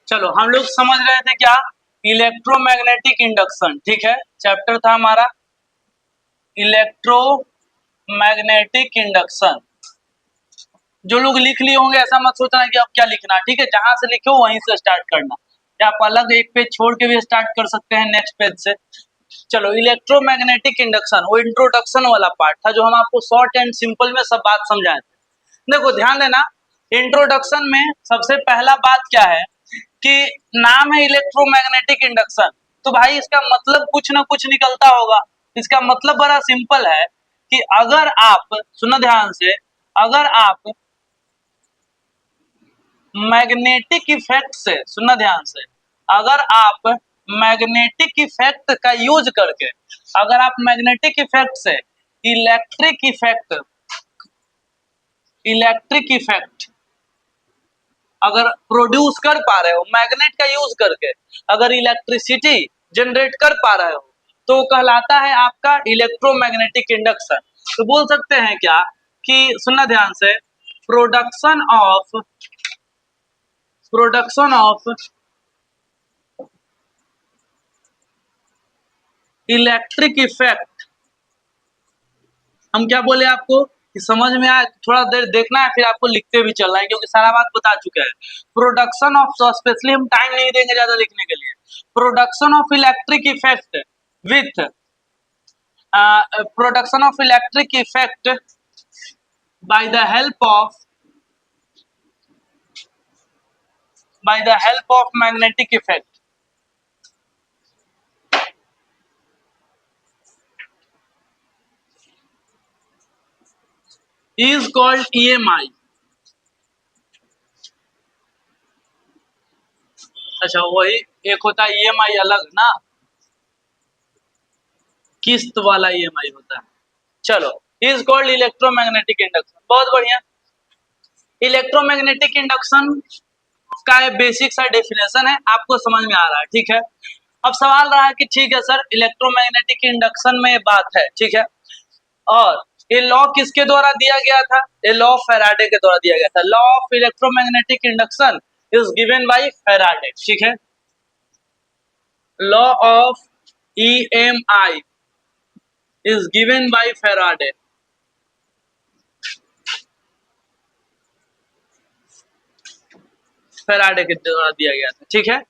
चलो हम लोग समझ रहे थे क्या, इलेक्ट्रोमैग्नेटिक इंडक्शन। ठीक है, चैप्टर था हमारा इलेक्ट्रोमैग्नेटिक इंडक्शन। जो लोग लिख लिए होंगे ऐसा मत सोचना कि अब क्या लिखना है, ठीक है, जहां से लिखे हो वहीं से स्टार्ट करना, या आप अलग एक पेज छोड़ के भी स्टार्ट कर सकते हैं नेक्स्ट पेज से। चलो, इलेक्ट्रोमैग्नेटिक इंडक्शन वो इंट्रोडक्शन वाला पार्ट था जो हम आपको शॉर्ट एंड सिंपल में सब बात समझाए थे। देखो ध्यान देना, इंट्रोडक्शन में सबसे पहला बात क्या है कि नाम है इलेक्ट्रोमैग्नेटिक इंडक्शन, तो भाई इसका मतलब कुछ ना कुछ निकलता होगा। इसका मतलब बड़ा सिंपल है कि अगर आप, सुनो ध्यान से, अगर आप मैग्नेटिक इफेक्ट से, सुनना ध्यान से, अगर आप मैग्नेटिक इफेक्ट का यूज करके, अगर आप मैग्नेटिक इफेक्ट से इलेक्ट्रिक इफेक्ट, इलेक्ट्रिक इफेक्ट अगर प्रोड्यूस कर पा रहे हो, मैग्नेट का यूज करके अगर इलेक्ट्रिसिटी जनरेट कर पा रहे हो, तो कहलाता है आपका इलेक्ट्रोमैग्नेटिक इंडक्शन। तो बोल सकते हैं क्या कि, सुनना ध्यान से, प्रोडक्शन ऑफ इलेक्ट्रिक इफेक्ट। हम क्या बोले आपको कि समझ में आए, थोड़ा देर देखना है फिर आपको लिखते भी चलना है क्योंकि सारा बात बता चुके हैं। प्रोडक्शन ऑफ, स्पेशली हम टाइम नहीं देंगे ज्यादा लिखने के लिए। Production of electric effect with production of electric effect by the help of magnetic effect is called EMI। अच्छा, वही एक होता है EMI अलग ना, किस्त वाला EMI होता है। चलो, इज कॉल्ड इलेक्ट्रोमैग्नेटिक इंडक्शन, बहुत बढ़िया। इलेक्ट्रोमैग्नेटिक इंडक्शन का बेसिक सा डेफिनेशन है, आपको समझ में आ रहा है, ठीक है। अब सवाल रहा कि ठीक है सर, इलेक्ट्रोमैग्नेटिक इंडक्शन में बात है, ठीक है, और ये लॉ किसके द्वारा दिया गया था? ये लॉ फैराडे के द्वारा दिया गया था। Law of electromagnetic induction is given by Faraday, ठीक है। Law of EMI is given by Faraday। Faraday के द्वारा दिया गया था, ठीक है।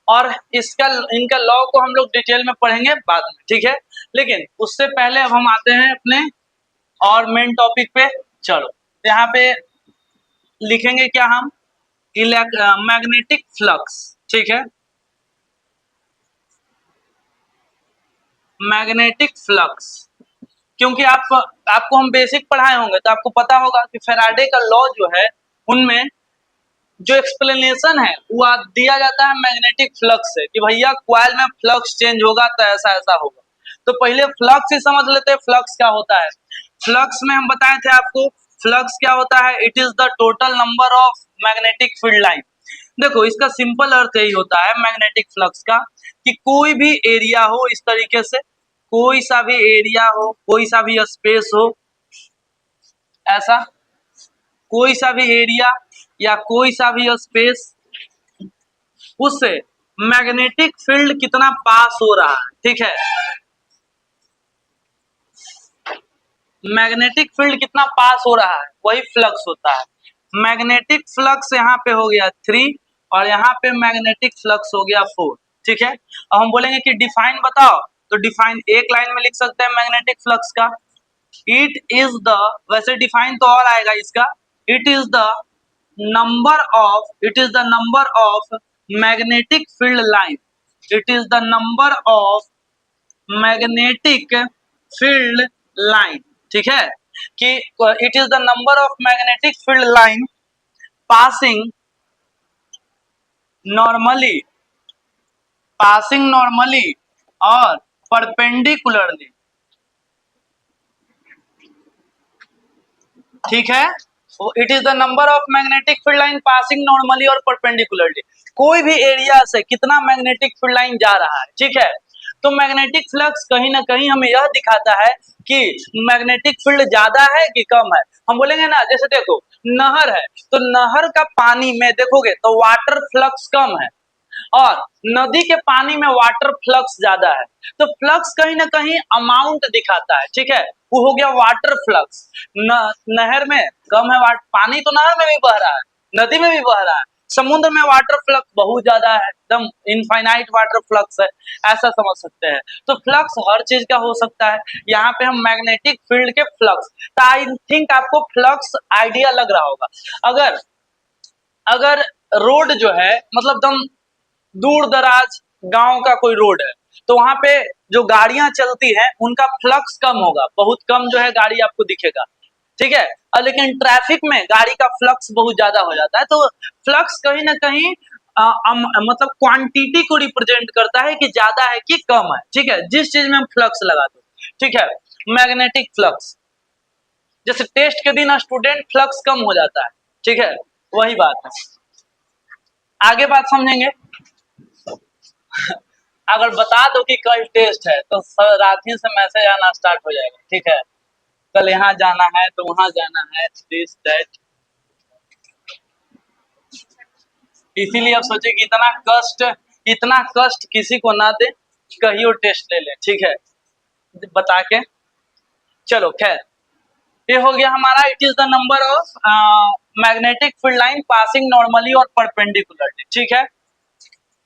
और इनका लॉ को हम लोग डिटेल में पढ़ेंगे बाद में, ठीक है। लेकिन उससे पहले अब हम आते हैं अपने और मेन टॉपिक पे। चलो, यहाँ पे लिखेंगे क्या हम, मैग्नेटिक फ्लक्स, ठीक है। मैग्नेटिक फ्लक्स, क्योंकि आपको हम बेसिक पढ़ाए होंगे तो आपको पता होगा कि फैराडे का लॉ जो है उनमें जो एक्सप्लेनेशन है वो दिया जाता है मैग्नेटिक फ्लक्स से, कि भैया क्वाइल में फ्लक्स चेंज होगा तो ऐसा ऐसा होगा। तो पहले फ्लक्स ही समझ लेते हैं, फ्लक्स क्या होता है। फ्लक्स में हम बताए थे आपको, फ्लक्स क्या होता है, it is the total number of magnetic field line. देखो, इसका सिंपल अर्थ यही होता है मैग्नेटिक फ्लक्स का, कि कोई भी एरिया हो, इस तरीके से कोई सा भी एरिया हो, कोई सा भी स्पेस हो, ऐसा कोई सा भी एरिया या कोई सा भी स्पेस, उससे मैग्नेटिक फील्ड कितना पास हो रहा है, ठीक है। मैग्नेटिक फील्ड कितना पास हो रहा है वही फ्लक्स होता है। मैग्नेटिक फ्लक्स यहाँ पे हो गया 3 और यहाँ पे मैग्नेटिक फ्लक्स हो गया 4, ठीक है। अब हम बोलेंगे कि डिफाइन बताओ, तो डिफाइन एक लाइन में लिख सकते हैं मैग्नेटिक फ्लक्स का। इट इज द, वैसे डिफाइन तो और आएगा इसका, it is the number of magnetic field line, it is the number of magnetic field line, ठीक है, कि it is the number of magnetic field line passing normally और परपेंडिकुलरली, ठीक है। It is the number of magnetic field line passing normally और perpendicularly, कोई भी area से कितना मैग्नेटिक फील्ड लाइन जा रहा है, ठीक है। तो मैग्नेटिक फ्लक्स कहीं ना कहीं हमें यह दिखाता है कि मैग्नेटिक फील्ड ज्यादा है कि कम है। हम बोलेंगे ना, जैसे देखो नहर है तो नहर का पानी में देखोगे तो वाटर फ्लक्स कम है और नदी के पानी में वाटर फ्लक्स ज्यादा है। तो फ्लक्स कहीं ना कहीं अमाउंट दिखाता है, ठीक है, वो हो गया वाटर फ्लक्स। नहर में कम है पानी, तो नहर में भी बह रहा है, नदी में भी बह रहा है। समुद्र में वाटर फ्लक्स बहुत ज्यादा है, एकदम इनफाइनाइट वाटर फ्लक्स है, ऐसा समझ सकते हैं। तो फ्लक्स हर चीज का हो सकता है। यहाँ पे हम मैग्नेटिक फील्ड के फ्लक्स, तो आई थिंक आपको फ्लक्स आइडिया लग रहा होगा। अगर अगर रोड जो है मतलब दम दूर दराज गांव का कोई रोड है तो वहां पे जो गाड़ियां चलती हैं उनका फ्लक्स कम होगा, बहुत कम जो है गाड़ी आपको दिखेगा, ठीक है। और लेकिन ट्रैफिक में गाड़ी का फ्लक्स बहुत ज्यादा हो जाता है। तो फ्लक्स कहीं ना कहीं मतलब क्वांटिटी को रिप्रेजेंट करता है कि ज्यादा है कि कम है, ठीक है, जिस चीज में हम फ्लक्स लगा दो, ठीक है। मैग्नेटिक फ्लक्स, जैसे टेस्ट के दिन स्टूडेंट फ्लक्स कम हो जाता है, ठीक है, वही बात है। आगे बात समझेंगे। अगर बता दो कि कल टेस्ट है तो रात ही से मैसेज आना स्टार्ट हो जाएगा, ठीक है, कल यहाँ जाना है तो वहां जाना है, दिस दैट। इसीलिए अब सोचे कि इतना कष्ट किसी को ना दे, कहियो टेस्ट ले ले, ठीक है, बता के। चलो खैर, ये हो गया हमारा, it is the number of magnetic field line passing normally और परपेंडिकुलरली, ठीक है।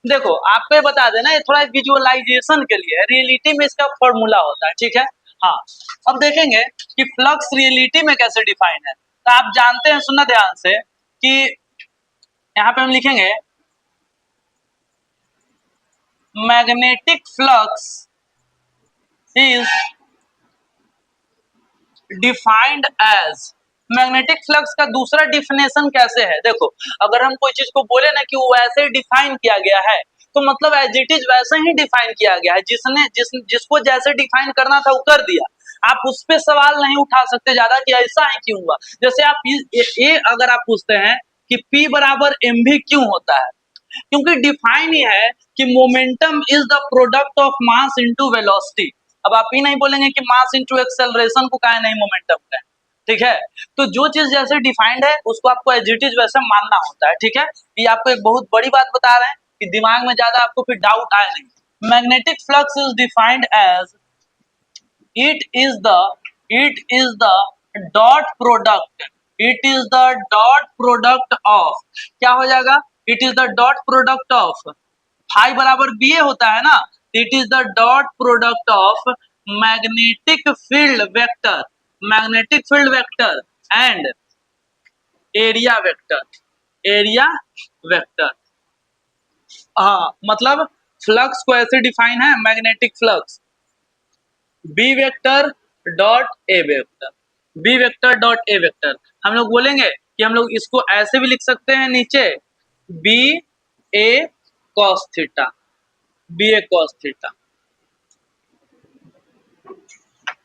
देखो आपको ये बता देना, ये थोड़ा विजुअलाइजेशन के लिए, रियलिटी में इसका फॉर्मूला होता है, ठीक है। हाँ, अब देखेंगे कि फ्लक्स रियलिटी में कैसे डिफाइन है। तो आप जानते हैं, सुनना ध्यान से, कि यहाँ पे हम लिखेंगे magnetic flux is defined as, magnetic flux का दूसरा डिफिनेशन कैसे है। देखो अगर हम कोई चीज को बोले ना कि वो वैसे ही डिफाइन किया गया है, तो मतलब एज इट इज वैसे ही डिफाइन किया गया है, जिसको जैसे डिफाइन करना था वो कर दिया। आप उस पर सवाल नहीं उठा सकते ज्यादा कि ऐसा ही क्यों हुआ। जैसे आप ये अगर आप पूछते हैं कि P बराबर mv क्यों होता है, क्योंकि डिफाइन ही है कि momentum is the product of mass into velocity. अब आप ही नहीं बोलेंगे कि मास इनटू एक्सेलरेशन को काहे नहीं मोमेंटम कहें, ठीक है। तो जो चीज जैसे डिफाइंड है उसको आपको एज इट इज वैसे मानना होता है, ठीक है। ये आपको एक बहुत बड़ी बात बता रहे हैं कि दिमाग में ज्यादा आपको फिर डाउट आए नहीं। Magnetic flux is defined as it is the it is the dot product it is the dot product of, क्या हो जाएगा, it is the dot product of phi बराबर बी ए होता है ना, it is the dot product of magnetic field vector and area vector। हाँ मतलब flux को ऐसे डिफाइन है, magnetic flux B vector dot A vector, B vector dot A vector. हम लोग बोलेंगे कि हम लोग इसको ऐसे भी लिख सकते हैं नीचे, B A cos theta, B A cos theta,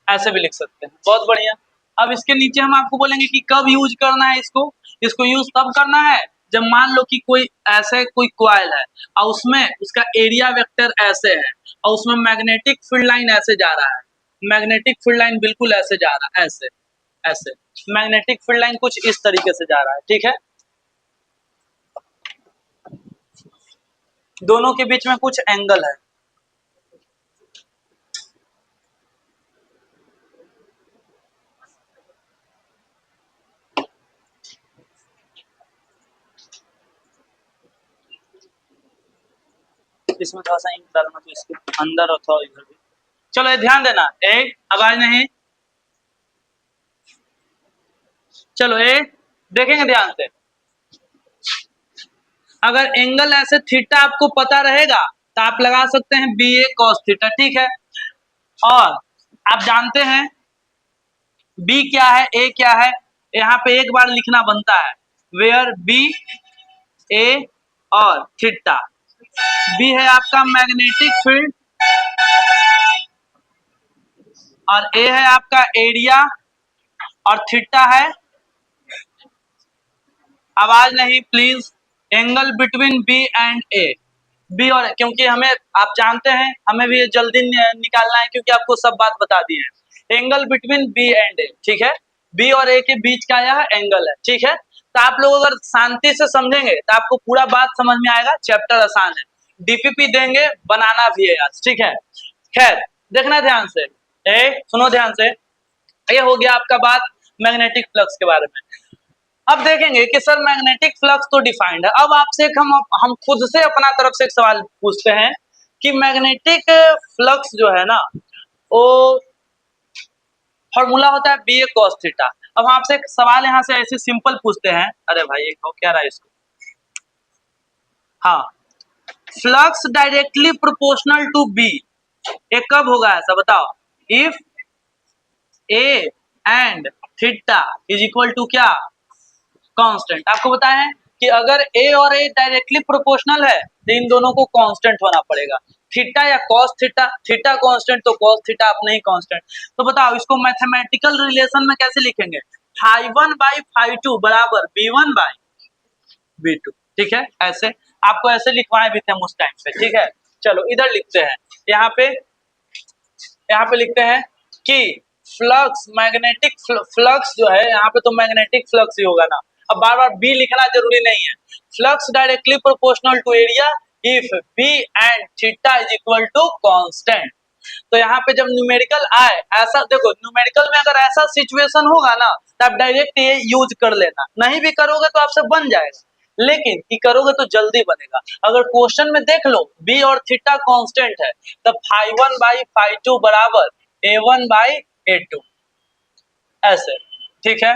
ऐसे भी लिख सकते हैं। बहुत बढ़िया। अब इसके नीचे हम आपको बोलेंगे कि कब यूज करना है इसको। इसको यूज तब करना है जब मान लो कि कोई ऐसे कोई कॉइल है और उसमें उसका एरिया वेक्टर ऐसे है और उसमें मैग्नेटिक फील्ड लाइन ऐसे जा रहा है, मैग्नेटिक फील्ड लाइन बिल्कुल ऐसे जा रहा है, ऐसे ऐसे मैग्नेटिक फील्ड लाइन कुछ इस तरीके से जा रहा है, ठीक है। दोनों के बीच में कुछ एंगल है, इसमें थोड़ा सा इंक डालना तो इसके अंदर अथवा इधर भी। चलो ये ध्यान देना, ए आवाज नहीं, चलो ए देखेंगे ध्यान से। अगर एंगल ऐसे थीटा आपको पता रहेगा तो आप लगा सकते हैं बी ए कॉस थीटा, ठीक है। और आप जानते हैं बी क्या है, ए क्या है, यहाँ पे एक बार लिखना बनता है, वेयर बी ए और थीटा। बी है आपका मैग्नेटिक फील्ड और ए है आपका एरिया और थीटा है, आवाज नहीं please, angle between B and A. B और, क्योंकि हमें आप जानते हैं हमें भी जल्दी निकालना है क्योंकि आपको सब बात बता दी है। एंगल बिटवीन बी एंड ए, ठीक है, बी और ए के बीच का यह एंगल है, ठीक है। तो आप लोग अगर शांति से समझेंगे तो आपको पूरा बात समझ में आएगा, चैप्टर आसान है, डीपीपी देंगे, बनाना भी है आज, ठीक है। खैर देखना ध्यान से, सुनो ध्यान से, ये हो गया आपका बात मैग्नेटिक फ्लक्स के बारे में। अब देखेंगे कि सर मैग्नेटिक फ्लक्स तो डिफाइंड है, अब आपसे एक हम खुद से अपना तरफ से एक सवाल पूछते हैं कि मैग्नेटिक फ्लक्स जो है ना वो फॉर्मूला होता है बी ए कॉस थीटा। अब आपसे एक सवाल यहाँ से ऐसे सिंपल पूछते हैं, अरे भाई एक हो क्या रहा है इसको, हाँ, flux directly proportional to B, ये कब होगा ऐसा बताओ, if A and theta is equal to क्या, कांस्टेंट। आपको बताया है कि अगर ए और ए डायरेक्टली प्रोपोर्शनल है तो इन दोनों को कांस्टेंट होना पड़ेगा, थीटा या कॉस थीटा, थीटा कांस्टेंट तो कॉस थीटा अपने ही कांस्टेंट। तो बताओ इसको मैथमेटिकल रिलेशन में कैसे लिखेंगे, phi one by phi two बराबर B one by B two, ठीक है। ऐसे आपको ऐसे लिखवाए भी थे उस टाइम पे, ठीक है। चलो इधर लिखते हैं, यहाँ पे लिखते हैं कि फ्लक्स, मैग्नेटिक फ्लक्स जो है यहाँ पे तो मैग्नेटिक फ्लक्स ही होगा ना, अब बार बार बी लिखना जरूरी नहीं है। Flux directly proportional to area if B and theta is equal to constant. तो यहाँ पे जब न्यूमेरिकल आए, ऐसा देखो न्यूमेरिकल में अगर ऐसा सिचुएशन होगा ना तो आप डायरेक्ट ये यूज कर लेना, नहीं भी करोगे तो आपसे बन जाएगा, लेकिन कि करोगे तो जल्दी बनेगा। अगर क्वेश्चन में देख लो बी और थीटा कांस्टेंट है तो phi one by phi two बराबर A one by A two, ऐसे, ठीक है।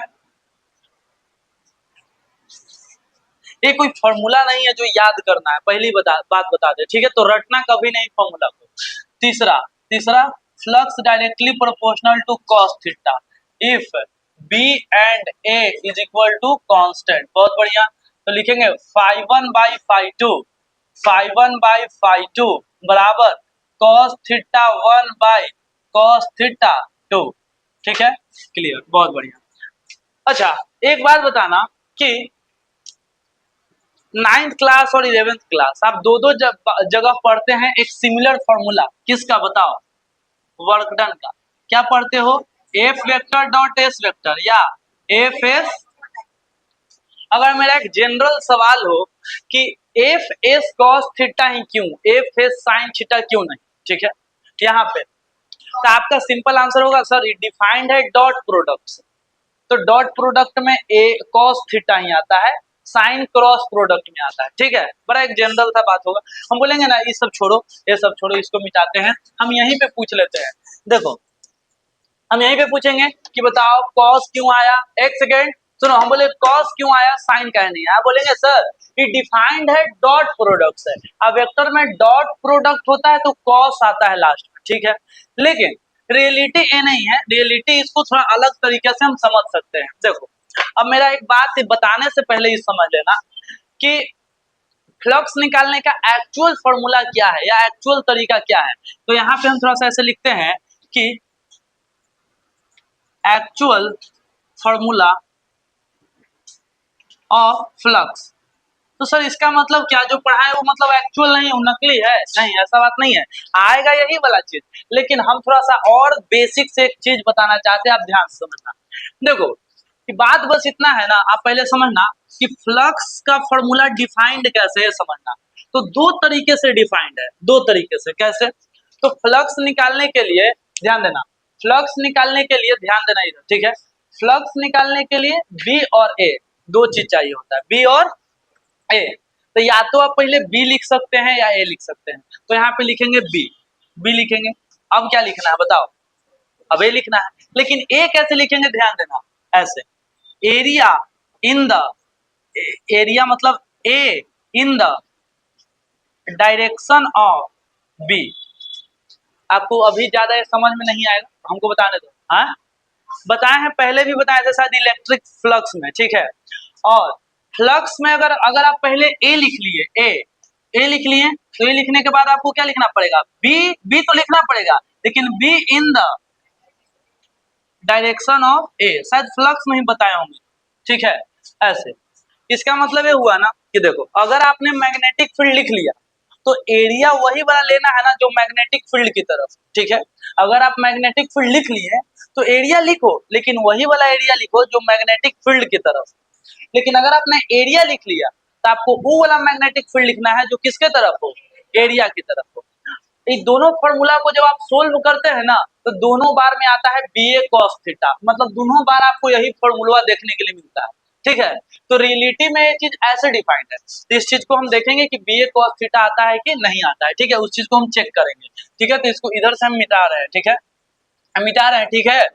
ये कोई फॉर्मूला नहीं है जो याद करना है, पहली बात बता दे, ठीक है। तो रटना कभी नहीं फॉर्मूला को। तीसरा तीसरा flux directly proportional to cos theta if B and A is equal to constant, बहुत बढ़िया। तो लिखेंगे phi one by phi two, phi one by phi two बराबर cos theta one by cos theta two, ठीक है, clear, बहुत बढ़िया। अच्छा एक बात बताना कि 9th क्लास और 11th क्लास आप दो दो जगह पढ़ते हैं एक सिमिलर फॉर्मूला, किसका बताओ, वर्क डन का। क्या पढ़ते हो, F vector dot S vector या एफ एस। अगर मेरा एक जनरल सवाल हो कि एफ एस कॉस थीटा ही क्यों, एफ एस साइन थीटा क्यों नहीं, ठीक है, यहाँ पे तो आपका सिंपल आंसर होगा सर ये डिफाइंड है डॉट प्रोडक्ट से, तो डॉट प्रोडक्ट में ए कॉस थीटा ही आता है, साइन क्रॉस प्रोडक्ट में आता है, ठीक है। बड़ा एक जनरल सा बात होगा, हम बोलेंगे ना ये सब छोड़ो, ये सब छोड़ो, इसको मिटाते हैं, हम यहीं पे पूछ लेते हैं। देखो हम यहीं पे पूछेंगे कि बताओ कॉस क्यों आया, एक सेकेंड सुनो, हम बोले कॉस क्यों आया साइन का नहीं आया, बोलेंगे सर ये डिफाइंड है डॉट प्रोडक्ट से, अब वेक्टर में डॉट प्रोडक्ट होता है तो कॉस आता है लास्ट में, ठीक है। लेकिन रियलिटी ये नहीं है, रियलिटी इसको थोड़ा अलग तरीके से हम समझ सकते हैं। देखो अब मेरा एक बात बताने से पहले ये समझ लेना कि फ्लक्स निकालने का एक्चुअल फॉर्मूला क्या है या एक्चुअल तरीका क्या है। तो यहाँ पे हम थोड़ा सा ऐसे लिखते हैं कि एक्चुअल फॉर्मूला ऑफ फ्लक्स। तो सर इसका मतलब क्या, जो पढ़ा है वो मतलब एक्चुअल नहीं, वो नकली है, नहीं ऐसा बात नहीं है, आएगा यही वाला चीज, लेकिन हम थोड़ा सा और बेसिक से एक चीज बताना चाहते हैं, आप ध्यान से समझना। देखो कि बात बस इतना है ना, आप पहले समझना कि फ्लक्स का फॉर्मूला डिफाइंड कैसे है समझना। तो दो तरीके से डिफाइंड है, दो तरीके से, कैसे, तो फ्लक्स निकालने के लिए ध्यान देना, फ्लक्स निकालने के लिए ध्यान देना इधर, ठीक है। फ्लक्स निकालने के लिए बी और ए दो चीज चाहिए होता है, बी और ए। तो या तो आप पहले बी लिख सकते हैं या ए लिख सकते हैं, तो यहाँ पे लिखेंगे बी, बी लिखेंगे। अब क्या लिखना है बताओ, अब ए लिखना है, लेकिन ए कैसे लिखेंगे ध्यान देना, ऐसे एरिया इन द, एरिया मतलब A in the direction of B. आपको अभी ज्यादा ये समझ में नहीं आएगा, हमको बताने दो, हाँ बताए हैं, पहले भी बताए थे शायद इलेक्ट्रिक फ्लक्स में, ठीक है। और फ्लक्स में अगर अगर आप पहले ए लिख लिए, ए लिख लिए, तो ए लिखने के बाद आपको क्या लिखना पड़ेगा, बी, बी तो लिखना पड़ेगा, लेकिन B in the direction of A, शायद फ्लक्स में ही बताए होंगे, ठीक है। ऐसे इसका मतलब ये हुआ ना कि देखो अगर आपने मैग्नेटिक फील्ड लिख लिया, तो एरिया वही वाला लेना है ना जो मैग्नेटिक फील्ड की तरफ, ठीक है। अगर आप मैग्नेटिक फील्ड लिख लिए तो एरिया लिखो, लेकिन वही वाला एरिया लिखो जो मैग्नेटिक फील्ड की तरफ। लेकिन अगर आपने एरिया लिख लिया तो आपको वो वाला मैग्नेटिक फील्ड लिखना है जो किसके तरफ हो, एरिया की तरफ हो। ये दोनों फॉर्मूला को जब आप सोल्व करते हैं ना तो दोनों बार में आता है बी ए कॉस थीटा, मतलब दोनों बार आपको यही फॉर्मूला देखने के लिए मिलता है, ठीक है। तो रियलिटी में ये चीज ऐसे डिफाइंड है, तो इस चीज को हम देखेंगे कि बी ए कॉस थीटा आता है कि नहीं आता है, ठीक है, उस चीज को हम चेक करेंगे, ठीक है। तो इसको इधर से हम मिटा रहे हैं, ठीक है, हम मिटा रहे हैं, ठीक है।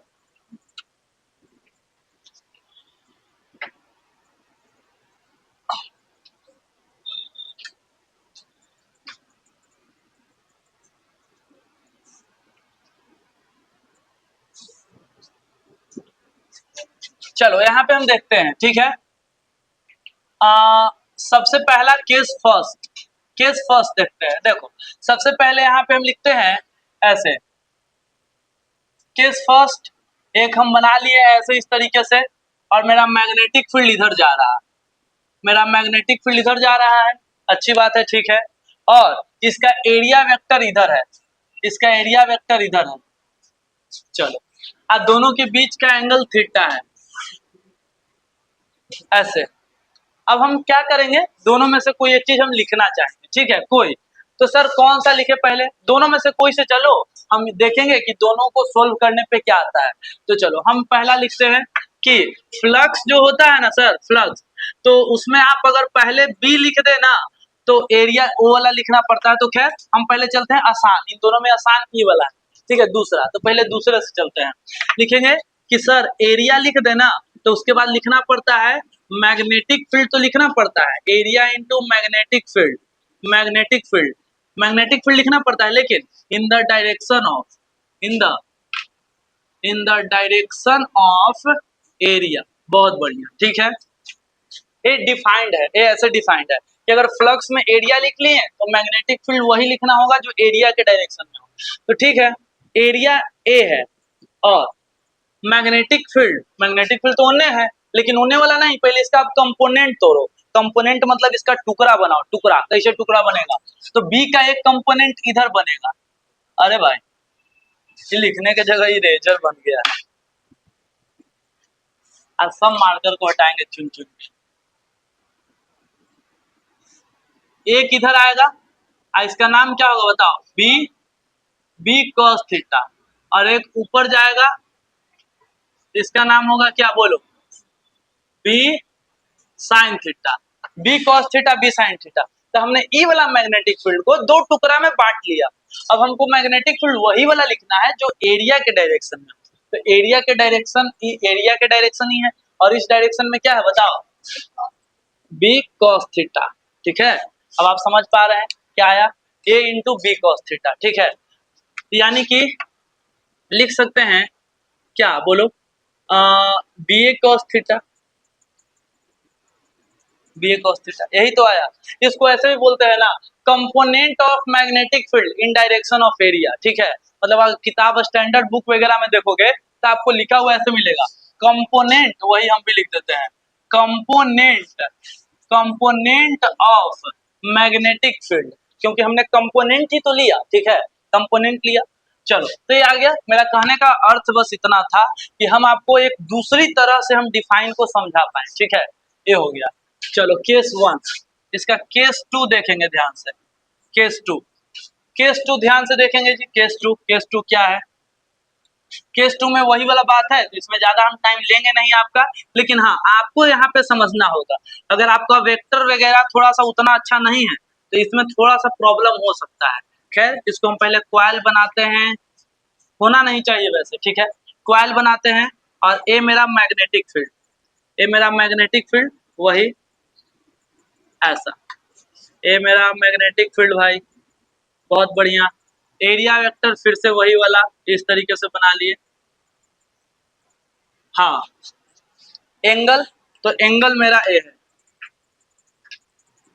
चलो यहाँ पे हम देखते हैं, ठीक है। सबसे पहला केस फर्स्ट देखते हैं। देखो सबसे पहले यहाँ पे हम लिखते हैं ऐसे, केस फर्स्ट एक हम बना लिए ऐसे इस तरीके से, और मेरा मैग्नेटिक फील्ड इधर जा रहा है, मेरा मैग्नेटिक फील्ड इधर जा रहा है, अच्छी बात है, ठीक है। और इसका एरिया वेक्टर इधर है, इसका एरिया वेक्टर इधर है। चलो अब दोनों के बीच का एंगल थीटा है ऐसे। अब हम क्या करेंगे, दोनों में से कोई एक चीज हम लिखना चाहेंगे, ठीक है, कोई। तो सर कौन सा लिखे पहले, दोनों में से कोई से, चलो हम देखेंगे कि दोनों को सोल्व करने पे क्या आता है। तो चलो हम पहला लिखते हैं कि फ्लक्स जो होता है ना सर, फ्लक्स, तो उसमें आप अगर पहले बी लिख दे ना तो एरिया ओ वाला लिखना पड़ता है। तो खैर हम पहले चलते हैं आसान, इन दोनों में आसान ई वाला है, ठीक है, दूसरा। तो पहले दूसरे से चलते हैं, लिखेंगे कि सर एरिया लिख देना, तो उसके बाद लिखना पड़ता है मैग्नेटिक फील्ड, तो लिखना पड़ता है area into magnetic field, magnetic field, magnetic field लिखना पड़ता है, लेकिन इन the direction of, in the direction of area. बहुत बढ़िया, ठीक है। ये डिफाइंड है, ये ऐसे डिफाइंड है कि अगर फ्लक्स में एरिया लिख लिए तो मैग्नेटिक फील्ड वही लिखना होगा जो एरिया के डायरेक्शन में हो। तो ठीक है, एरिया ए है और मैग्नेटिक फील्ड तो ओने है, लेकिन ओने वाला नहीं, पहले इसका आप कंपोनेंट तोड़ो। कंपोनेंट मतलब इसका टुकड़ा बनाओ, टुकड़ा कैसे टुकड़ा बनेगा, तो बी का एक कंपोनेंट इधर बनेगा। अरे भाई ये लिखने के जगह ही रेजर बन गया है, आज सब मार्कर को हटाएंगे चुन चुन के। एक इधर आएगा, इसका नाम क्या होगा बताओ, बी कॉस थीटा, और एक ऊपर जाएगा, इसका नाम होगा क्या बोलो, B sine theta, B cos theta, B sine theta. तो हमने ई वाला मैग्नेटिक फील्ड को दो टुकड़ा में बांट लिया। अब हमको मैग्नेटिक फील्ड वही वाला लिखना है जो एरिया के डायरेक्शन में। तो एरिया के डायरेक्शन, एरिया के डायरेक्शन ही है, और इस डायरेक्शन में क्या है बताओ, बी कॉस थीटा, ठीक है। अब आप समझ पा रहे हैं क्या आया, ए इंटू बी कॉस थीटा, ठीक है। यानी कि लिख सकते हैं क्या बोलो, B A cos theta, B A cos theta, यही तो आया। इसको ऐसे भी बोलते हैं ना, component of magnetic field in direction of area, ठीक है। मतलब अगर किताब स्टैंडर्ड बुक वगैरह में देखोगे तो आपको लिखा हुआ ऐसे मिलेगा, कंपोनेंट, वही हम भी लिख देते हैं, component, component of magnetic field, क्योंकि हमने कंपोनेंट ही तो लिया, ठीक है, कंपोनेंट लिया। चलो तो ये आ गया। मेरा कहने का अर्थ बस इतना था कि हम आपको एक दूसरी तरह से हम डिफाइन को समझा पाए, ठीक है, ये हो गया। चलो केस 1, इसका केस 2 देखेंगे ध्यान से, केस 2, केस 2 ध्यान से देखेंगे जी। केस 2 क्या है, केस 2 में वही वाला बात है, तो इसमें ज्यादा हम टाइम लेंगे नहीं आपका, लेकिन हाँ आपको यहाँ पे समझना होगा। अगर आपका वेक्टर वगैरह थोड़ा सा उतना अच्छा नहीं है तो इसमें थोड़ा सा प्रॉब्लम हो सकता है। खैर इसको हम पहले कॉइल बनाते हैं, होना नहीं चाहिए वैसे, ठीक है। कॉइल बनाते हैं और ए मेरा मैग्नेटिक फील्ड, ए मेरा मैग्नेटिक फील्ड वही ऐसा, ए मेरा मैग्नेटिक फील्ड भाई, बहुत बढ़िया। एरिया वेक्टर फिर से वही वाला इस तरीके से बना लिए। हाँ एंगल, तो एंगल मेरा ए है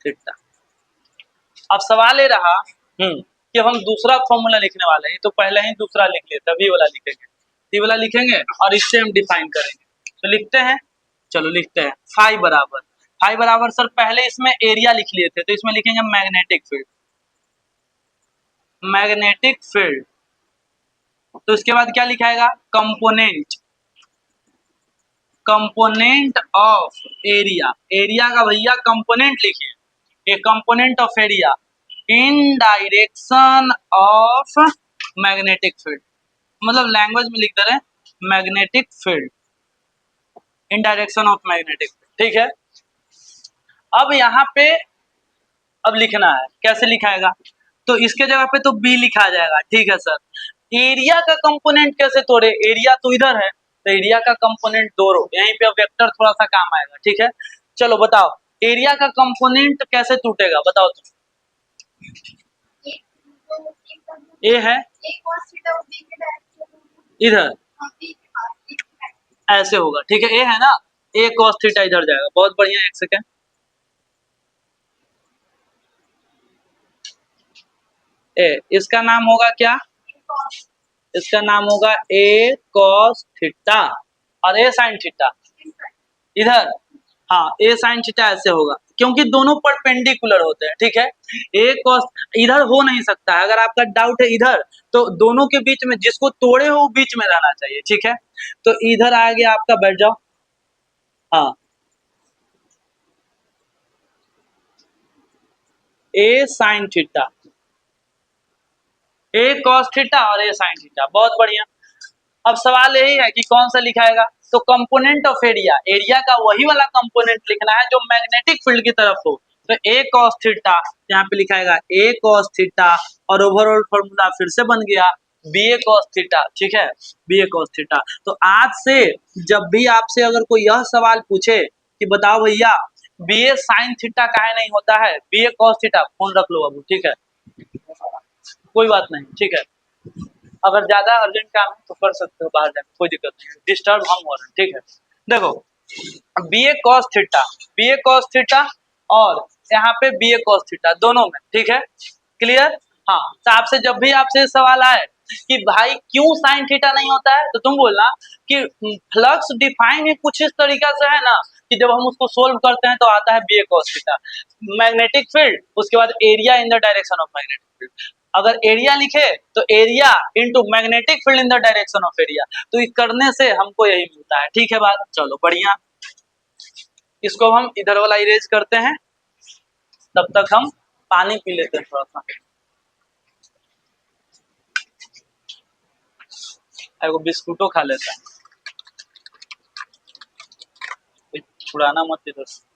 थीटा। अब सवाल ये रहा कि हम दूसरा फॉर्मूला लिखने वाले हैं, तो पहले ही दूसरा लिख लेते, अभी वाला लिखेंगे, टी वाला लिखेंगे और इससे हम डिफाइन करेंगे। तो लिखते हैं, चलो लिखते हैं, फाई बराबर सर पहले इसमें एरिया लिख लिए थे तो इसमें लिखेंगे मैग्नेटिक फील्ड, मैग्नेटिक फील्ड। तो इसके बाद क्या लिखाएगा? Component, component of area. Area का भैया कंपोनेंट लिखिए, A component of area in direction of magnetic field. मतलब लैंग्वेज में लिख दे रहे हैं magnetic field in direction of magnetic field. ठीक है, अब यहाँ पे अब लिखना है, कैसे लिखाएगा? तो इसके जगह पे तो बी लिखा जाएगा। ठीक है सर। एरिया का कंपोनेंट कैसे तोड़े? एरिया तो इधर है, तो एरिया का कंपोनेंट तोड़ो, यहीं पे वेक्टर थोड़ा सा काम आएगा। ठीक है, चलो बताओ एरिया का कंपोनेंट कैसे टूटेगा, बताओ तुम। ए है इधर, ऐसे होगा। ठीक है, ए है ना, ए cos थीटा इधर जाएगा। बहुत बढ़िया, एक सेकेंड। ए, इसका नाम होगा क्या? इसका नाम होगा ए cos थीटा और ए sin थीटा इधर। हाँ, ए sin थीटा ऐसे होगा क्योंकि दोनों परपेंडिकुलर होते हैं। ठीक है, ए cos इधर हो नहीं सकता है। अगर आपका डाउट है इधर, तो दोनों के बीच में जिसको तोड़े हो बीच में रहना चाहिए। ठीक है, तो इधर आ गया आपका, बैठ जाओ। हाँ, ए sin थीटा, ए cos थीटा और ए sin थीटा। बहुत बढ़िया। अब सवाल यही है कि कौन सा लिखाएगा? तो कंपोनेंट ऑफ एरिया, एरिया का वही वाला कंपोनेंट लिखना है जो मैग्नेटिक फील्ड की तरफ हो। तो ए cos थीटा यहाँ पे लिखाएगा, ए cos थीटा, और ओवरऑल फॉर्मूला फिर से बन गया बी ए cos थीटा। ठीक है, बी ए cos थीटा। तो आज से जब भी आपसे अगर कोई यह सवाल पूछे कि बताओ भैया बी ए sin थीटा काहे नहीं होता है, बी ए cos थीटा, फोन रख लो अब। ठीक है, कोई बात नहीं। ठीक है, अगर ज्यादा अर्जेंट काम है तो कर सकते हो बाहर जाकर, कोई दिक्कत नहीं, डिस्टर्ब हम हो रहे हैं। ठीक है, देखो बी ए cos थीटा, बी ए cos थीटा और यहाँ पे बी ए cos थीटा दोनों में। ठीक है, क्लियर? हाँ, तो आपसे जब भी आपसे सवाल आए कि भाई क्यों sin थीटा नहीं होता है, तो तुम बोलना कि फ्लक्स डिफाइन ही कुछ इस तरीका से है ना कि जब हम उसको सोल्व करते हैं तो आता है बी ए cos थीटा, मैग्नेटिक फील्ड, उसके बाद area in the direction of magnetic field. अगर एरिया लिखे तो area into magnetic field in the direction of area, तो इस करने से हमको यही मिलता है। ठीक है बात, चलो बढ़िया। इसको हम इधर वाला इरेज करते हैं, तब तक हम पानी पी लेते हैं थोड़ा सा, एगो बिस्कुटो खा लेते हैं। छुड़ाना मत इधर से।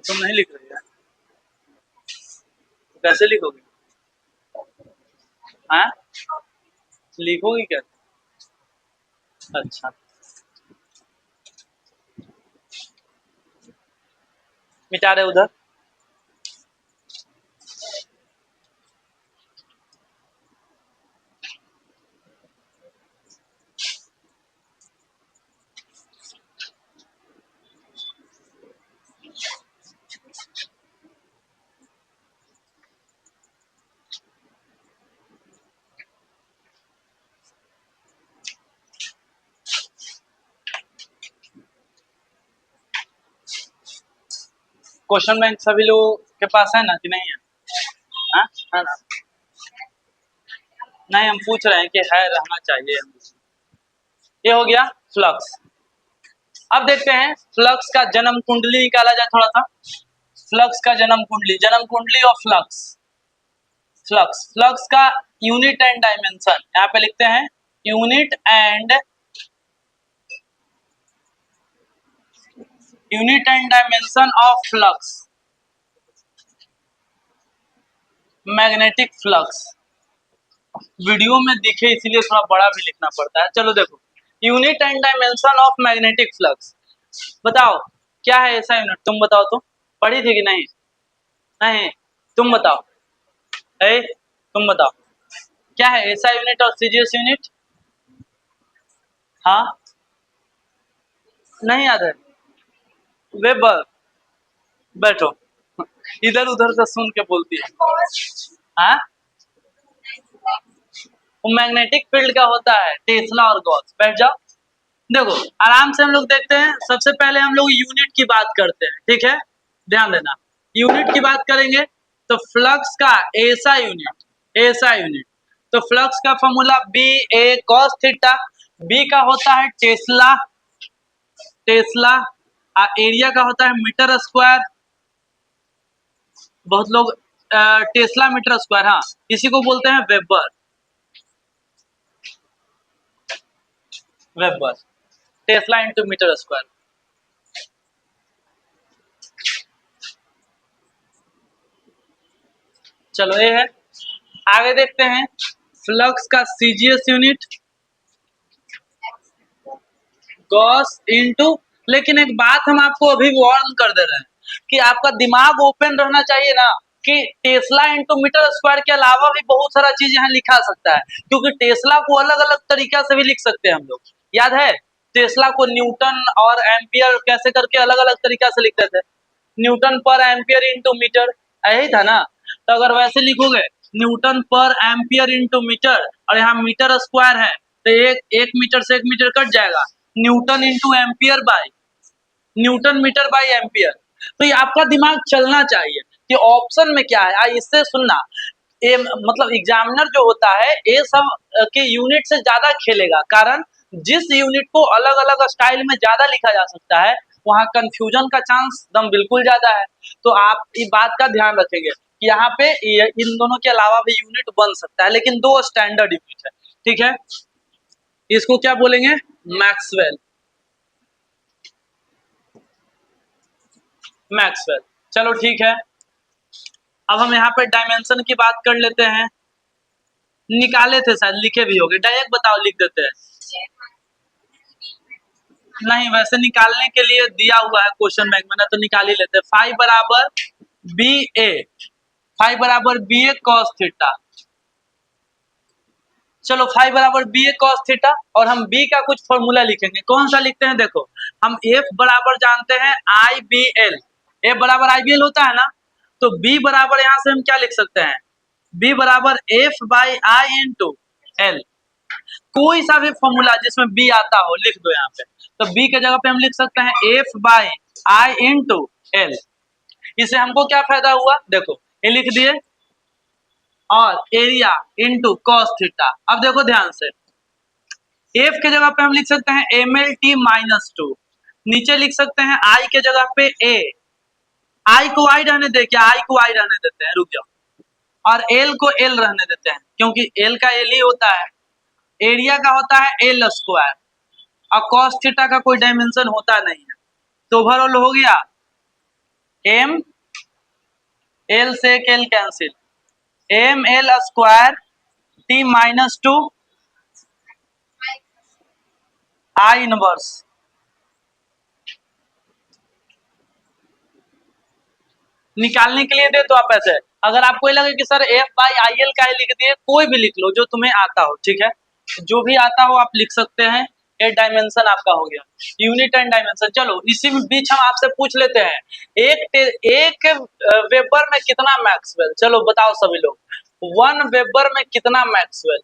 तुम नहीं लिख रही है तो कैसे लिखोगे? हाँ, लिखोगी क्या? अच्छा, मिटा रहे उधर। क्वेश्चन बैंक सभी लोगों के पास है ना कि नहीं है? हाँ, है ना? नहीं, हम पूछ रहे हैं कि है, रहना चाहिए। ये हो गया फ्लक्स। अब देखते हैं फ्लक्स का जन्म कुंडली निकाला जाए थोड़ा सा। फ्लक्स का जन्म कुंडली ऑफ फ्लक्स। फ्लक्स, फ्लक्स का यूनिट एंड डायमेंशन यहाँ पे लिखते हैं, unit and dimension of flux, magnetic flux. Video में दिखे इसीलिए थोड़ा बड़ा भी लिखना पड़ता है। चलो देखो, unit and dimension of magnetic flux, बताओ क्या है ऐसा यूनिट, तुम बताओ तो, पढ़ी थी कि नहीं? नहीं, तुम बताओ, तुम बताओ क्या है ऐसा यूनिट और सीजीएस यूनिट? हाँ, नहीं याद है? वेबर, बैठो, इधर उधर से सुन के बोलती है। हाँ, वो मैग्नेटिक फील्ड का होता है, टेस्ला और गॉस। बैठ जाओ, देखो आराम से हम लोग देखते हैं। सबसे पहले हम लोग यूनिट की बात करते हैं, ठीक है, ध्यान देना। यूनिट की बात करेंगे तो फ्लक्स का ऐसा यूनिट, ऐसा यूनिट, तो फ्लक्स का formula B A cos theta, B का होता है टेस्ला, टेस्ला, एरिया का होता है मीटर स्क्वायर, बहुत लोग टेस्ला मीटर स्क्वायर, हाँ, इसी को बोलते हैं weber, weber, tesla into metre square. चलो ये है, आगे देखते हैं फ्लक्स का सीजीएस यूनिट गॉस इनटू, लेकिन एक बात हम आपको अभी वार्न कर दे रहे हैं कि आपका दिमाग ओपन रहना चाहिए ना, कि टेस्ला इंटू मीटर स्क्वायर के अलावा भी बहुत सारा चीज यहाँ लिखा सकता है, क्योंकि टेस्ला को अलग अलग तरीका से भी लिख सकते हैं हम लोग। याद है टेस्ला को न्यूटन और एम्पियर कैसे करके अलग अलग तरीका से लिखते थे, न्यूटन पर एम्पियर इंटू मीटर, यही था ना? तो अगर वैसे लिखोगे न्यूटन पर एम्पियर इंटू मीटर और यहाँ मीटर स्क्वायर है, तो एक मीटर से एक मीटर कट जाएगा, newton into ampere by newton metre by ampere. तो ये आपका दिमाग चलना चाहिए कि ऑप्शन में क्या है। इससे सुनना, ये मतलब एग्जामिनर जो होता है ये सब के यूनिट से ज्यादा खेलेगा, कारण जिस यूनिट को अलग अलग स्टाइल में ज्यादा लिखा जा सकता है वहाँ कंफ्यूजन का चांस दम बिल्कुल ज्यादा है। तो आप इस बात का ध्यान रखेंगे कि यहाँ पे इन दोनों के अलावा भी यूनिट बन सकता है, लेकिन दो स्टैंडर्ड यूनिट है, ठीक है। इसको क्या बोलेंगे? Maxwell, Maxwell. चलो ठीक है, अब हम यहाँ पे डायमेंशन की बात कर लेते हैं। निकाले थे शायद, लिखे भी होंगे, डायरेक्ट बताओ, लिख देते हैं। नहीं, वैसे निकालने के लिए दिया हुआ है क्वेश्चन बैंक में ना, तो निकाल ही लेते हैं। फाइव बराबर बी ए, फाइव बराबर बी ए कॉस थीटा। चलो फाइव बराबर बी ए कॉस थीटा, और हम बी का कुछ फॉर्मूला लिखेंगे। कौन सा लिखते हैं? देखो हम एफ बराबर जानते हैं आई बी एल, एफ बराबर आई बी एल होता है ना, तो बी बराबर यहाँ से हम क्या लिख सकते हैं? बी बराबर F by I into L. कोई सा भी फॉर्मूला जिसमें बी आता हो लिख दो यहाँ पे, तो बी के जगह पे हम लिख सकते हैं F by I into L. इससे हमको क्या फायदा हुआ? देखो ये लिख दिए, और एरिया इंटू कॉस थीटा। अब देखो ध्यान से, एफ के जगह पे हम लिख सकते हैं M L T minus two, नीचे लिख सकते हैं आई के जगह पे ए, आई को आई रहने दे, क्या आई को आई रहने देते हैं, रुक जाओ, और एल को एल रहने देते हैं, क्योंकि एल का एल ही होता है। एरिया का होता है एल स्क्वायर, और कॉस थीटा का कोई डायमेंशन होता नहीं है, तो ओवरऑल हो गया एम एल से L cancel, M L square T minus two I inverse. निकालने के लिए दे तो आप ऐसे, अगर आपको ये लगे कि sir F by I L का ही लिख दिए, कोई भी लिख लो जो तुम्हें आता हो, ठीक है, जो भी आता हो आप लिख सकते हैं। ये डायमेंशन आपका हो गया, यूनिट एंड डायमेंशन। चलो इसी बीच हम आपसे पूछ लेते हैं, एक वेबर में कितना मैक्सवेल? चलो बताओ सभी लोग, वन वेबर में कितना मैक्सवेल?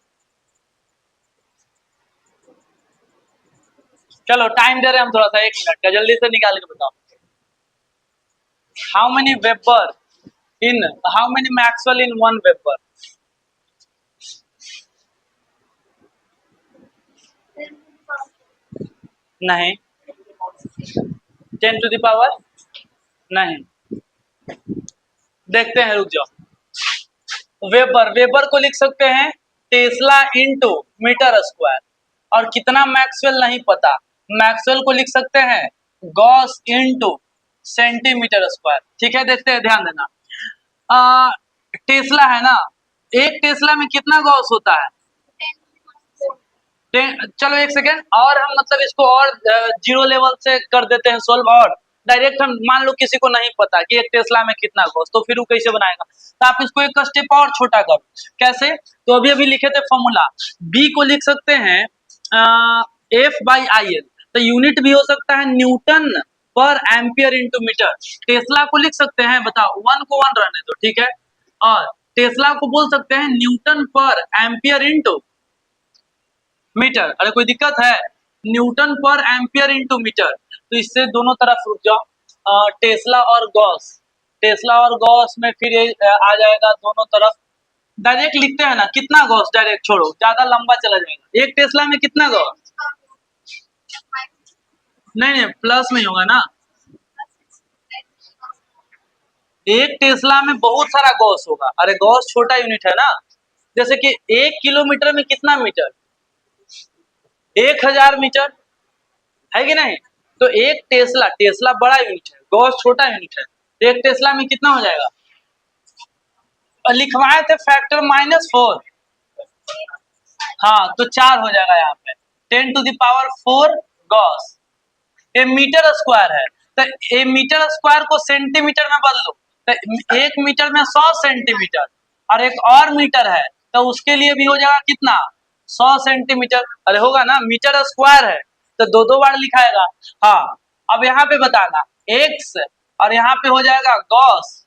चलो टाइम दे रहे हैं हम थोड़ा सा, 1 मिनट का, जल्दी से निकाल के बताओ। How many weber in, how many Maxwell in one weber? नहीं, 10 टू द पावर नहीं, देखते हैं, रुक जाओ। वेबर, वेबर को लिख सकते हैं टेस्ला इनटू मीटर स्क्वायर, और कितना मैक्सवेल नहीं पता, मैक्सवेल को लिख सकते हैं गॉस इनटू सेंटीमीटर स्क्वायर। ठीक है, देखते हैं, ध्यान देना। टेस्ला है ना, एक टेस्ला में कितना गॉस होता है? चलो एक सेकेंड, और हम मतलब इसको और जीरो लेवल से कर देते हैं सोल्व, और डायरेक्ट हम मान लो किसी को नहीं पता कि एक टेस्ला में कितना गॉस, तो फिर वो कैसे बनाएगा? तो आप इसको एक स्टेप और छोटा करो। कैसे? तो अभी अभी लिखे थे फॉर्मूला, बी को लिख सकते हैं एफ बाई आई एल, तो यूनिट भी हो सकता है न्यूटन पर एम्पियर इंटू मीटर। टेस्ला को लिख सकते हैं, बताओ, वन को वन रहने दो, ठीक है, और टेस्ला को बोल सकते हैं न्यूटन पर एम्पियर इंटू मीटर। अरे कोई दिक्कत है? न्यूटन पर एम्पियर इंटू मीटर, तो इससे दोनों तरफ रुक जाओ, टेस्ला और गॉस, टेस्ला और गॉस में फिर ये आ जाएगा दोनों तरफ, डायरेक्ट लिखते हैं ना, कितना गॉस, डायरेक्ट छोड़ो, ज्यादा लंबा चला जाएगा। एक टेस्ला में कितना गॉस? नहीं नहीं, प्लस में होगा ना, एक टेस्ला में बहुत सारा गॉस होगा। अरे गॉस छोटा यूनिट है ना, जैसे कि 1 किलोमीटर में कितना मीटर? 1000 मीटर, है कि नहीं? तो एक टेस्ला, टेस्ला बड़ा यूनिट है, गॉस छोटा यूनिट है, तो एक टेस्ला में कितना हो जाएगा? और लिखवाए थे फैक्टर -4, हाँ, तो 4 हो जाएगा यहाँ पे, 10⁴ गॉस। ये मीटर स्क्वायर है, तो ये मीटर स्क्वायर को सेंटीमीटर में बदलो, तो 1 मीटर में 100 सेंटीमीटर, और एक और मीटर है तो उसके लिए भी हो जाएगा कितना? 100 सेंटीमीटर। अरे होगा ना, मीटर स्क्वायर है तो दो दो बार लिखाएगा। हाँ, अब यहाँ पे बताना एक्स, और यहाँ पे हो जाएगा गॉस,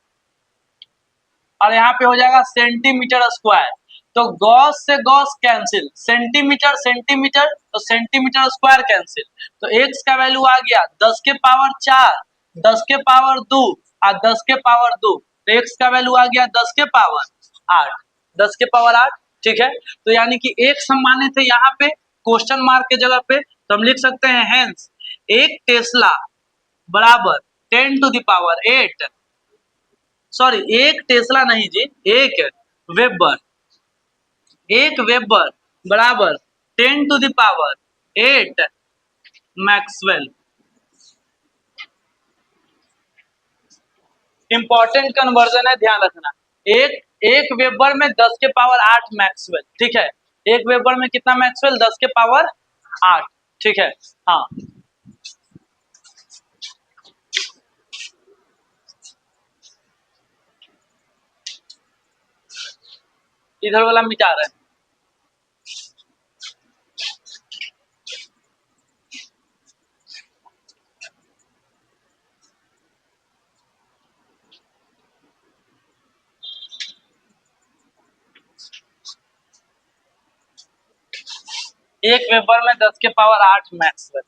और यहाँ पे हो जाएगा सेंटीमीटर स्क्वायर। तो गॉस से गॉस कैंसिल, सेंटीमीटर सेंटीमीटर, तो सेंटीमीटर स्क्वायर कैंसिल, तो एक्स का वैल्यू आ गया 10 के पावर 4, 10 के पावर 2 और 10 के पावर 2, तो एक्स का वैल्यू आ गया 10 के पावर 8, 10 के पावर 8। ठीक है, तो यानी कि एक हम माने थे यहाँ पे क्वेश्चन मार्क के जगह पे, तो हम लिख सकते हैं हेंस एक टेस्ला बराबर 10⁸, सॉरी एक टेस्ला नहीं जी, एक वेबर, एक वेबर बराबर 10⁸ मैक्सवेल। इंपॉर्टेंट कन्वर्जन है, ध्यान रखना। एक एक वेबर में 10 के पावर 8 मैक्सवेल, ठीक है, एक वेबर में कितना मैक्सवेल? 10 के पावर 8, ठीक है। हाँ, इधर वाला मिटा रहे हैं। एक वेबर में 10 के पावर 8 मैक्सवेल।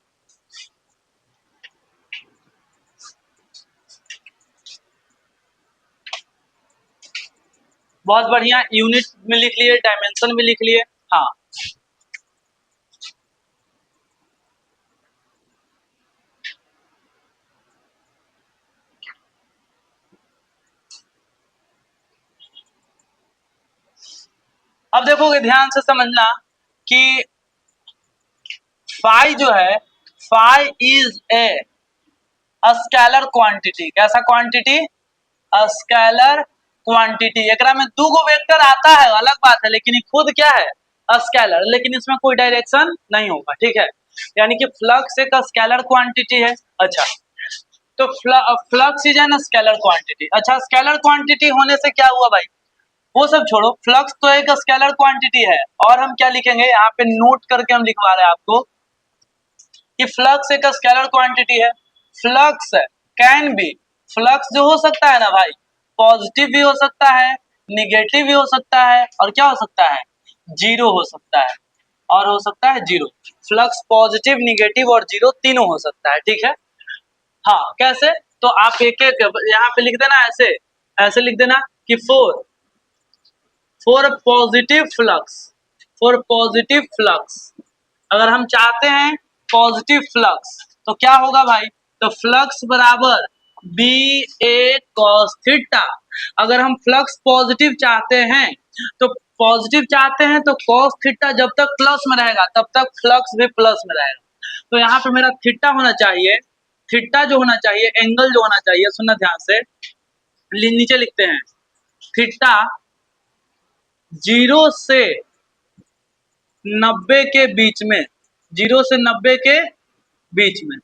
बहुत बढ़िया, यूनिट में लिख लिए, डायमेंशन में लिख लिए। हाँ, अब देखोगे ध्यान से समझना कि फाई जो है, phi is a scalar quantity. कैसा क्वांटिटी? Scalar quantity. एकरा में दो गो वेक्टर आता है, अलग बात है, लेकिन ये खुद क्या है? स्केलर, लेकिन इसमें कोई डायरेक्शन नहीं होगा, ठीक है, यानी कि फ्लक्स एक स्केलर क्वांटिटी है। अच्छा, तो flux is an scalar quantity. अच्छा, स्केलर क्वांटिटी होने से क्या हुआ भाई? वो सब छोड़ो, फ्लक्स तो एक स्केलर क्वांटिटी है, और हम क्या लिखेंगे यहाँ पे, नोट करके हम लिखवा रहे हैं आपको कि फ्लक्स एक स्केलर क्वांटिटी है। फ्लक्स कैन बी, फ्लक्स जो हो सकता है ना भाई, पॉजिटिव भी हो सकता है, निगेटिव भी हो सकता है, और क्या हो सकता है? जीरो हो सकता है, और हो सकता है जीरो। फ्लक्स पॉजिटिव, निगेटिव और जीरो तीनों हो सकता है, ठीक है। हाँ, कैसे? तो आप एक एक यहाँ पे लिख देना, ऐसे ऐसे लिख देना कि for positive flux, for positive flux, अगर हम चाहते हैं पॉजिटिव फ्लक्स तो क्या होगा भाई? तो फ्लक्स बराबर बी ए कॉस थीटा, अगर हम फ्लक्स पॉजिटिव चाहते हैं तो cos थीटा जब तक प्लस में रहेगा तब तक फ्लक्स भी प्लस में रहेगा। तो यहाँ पे मेरा थीटा होना चाहिए, थीटा जो होना चाहिए, एंगल जो होना चाहिए, सुनना ध्यान से, नीचे लिखते हैं थीटा 0 से 90 के बीच में, 0 से 90 के बीच में।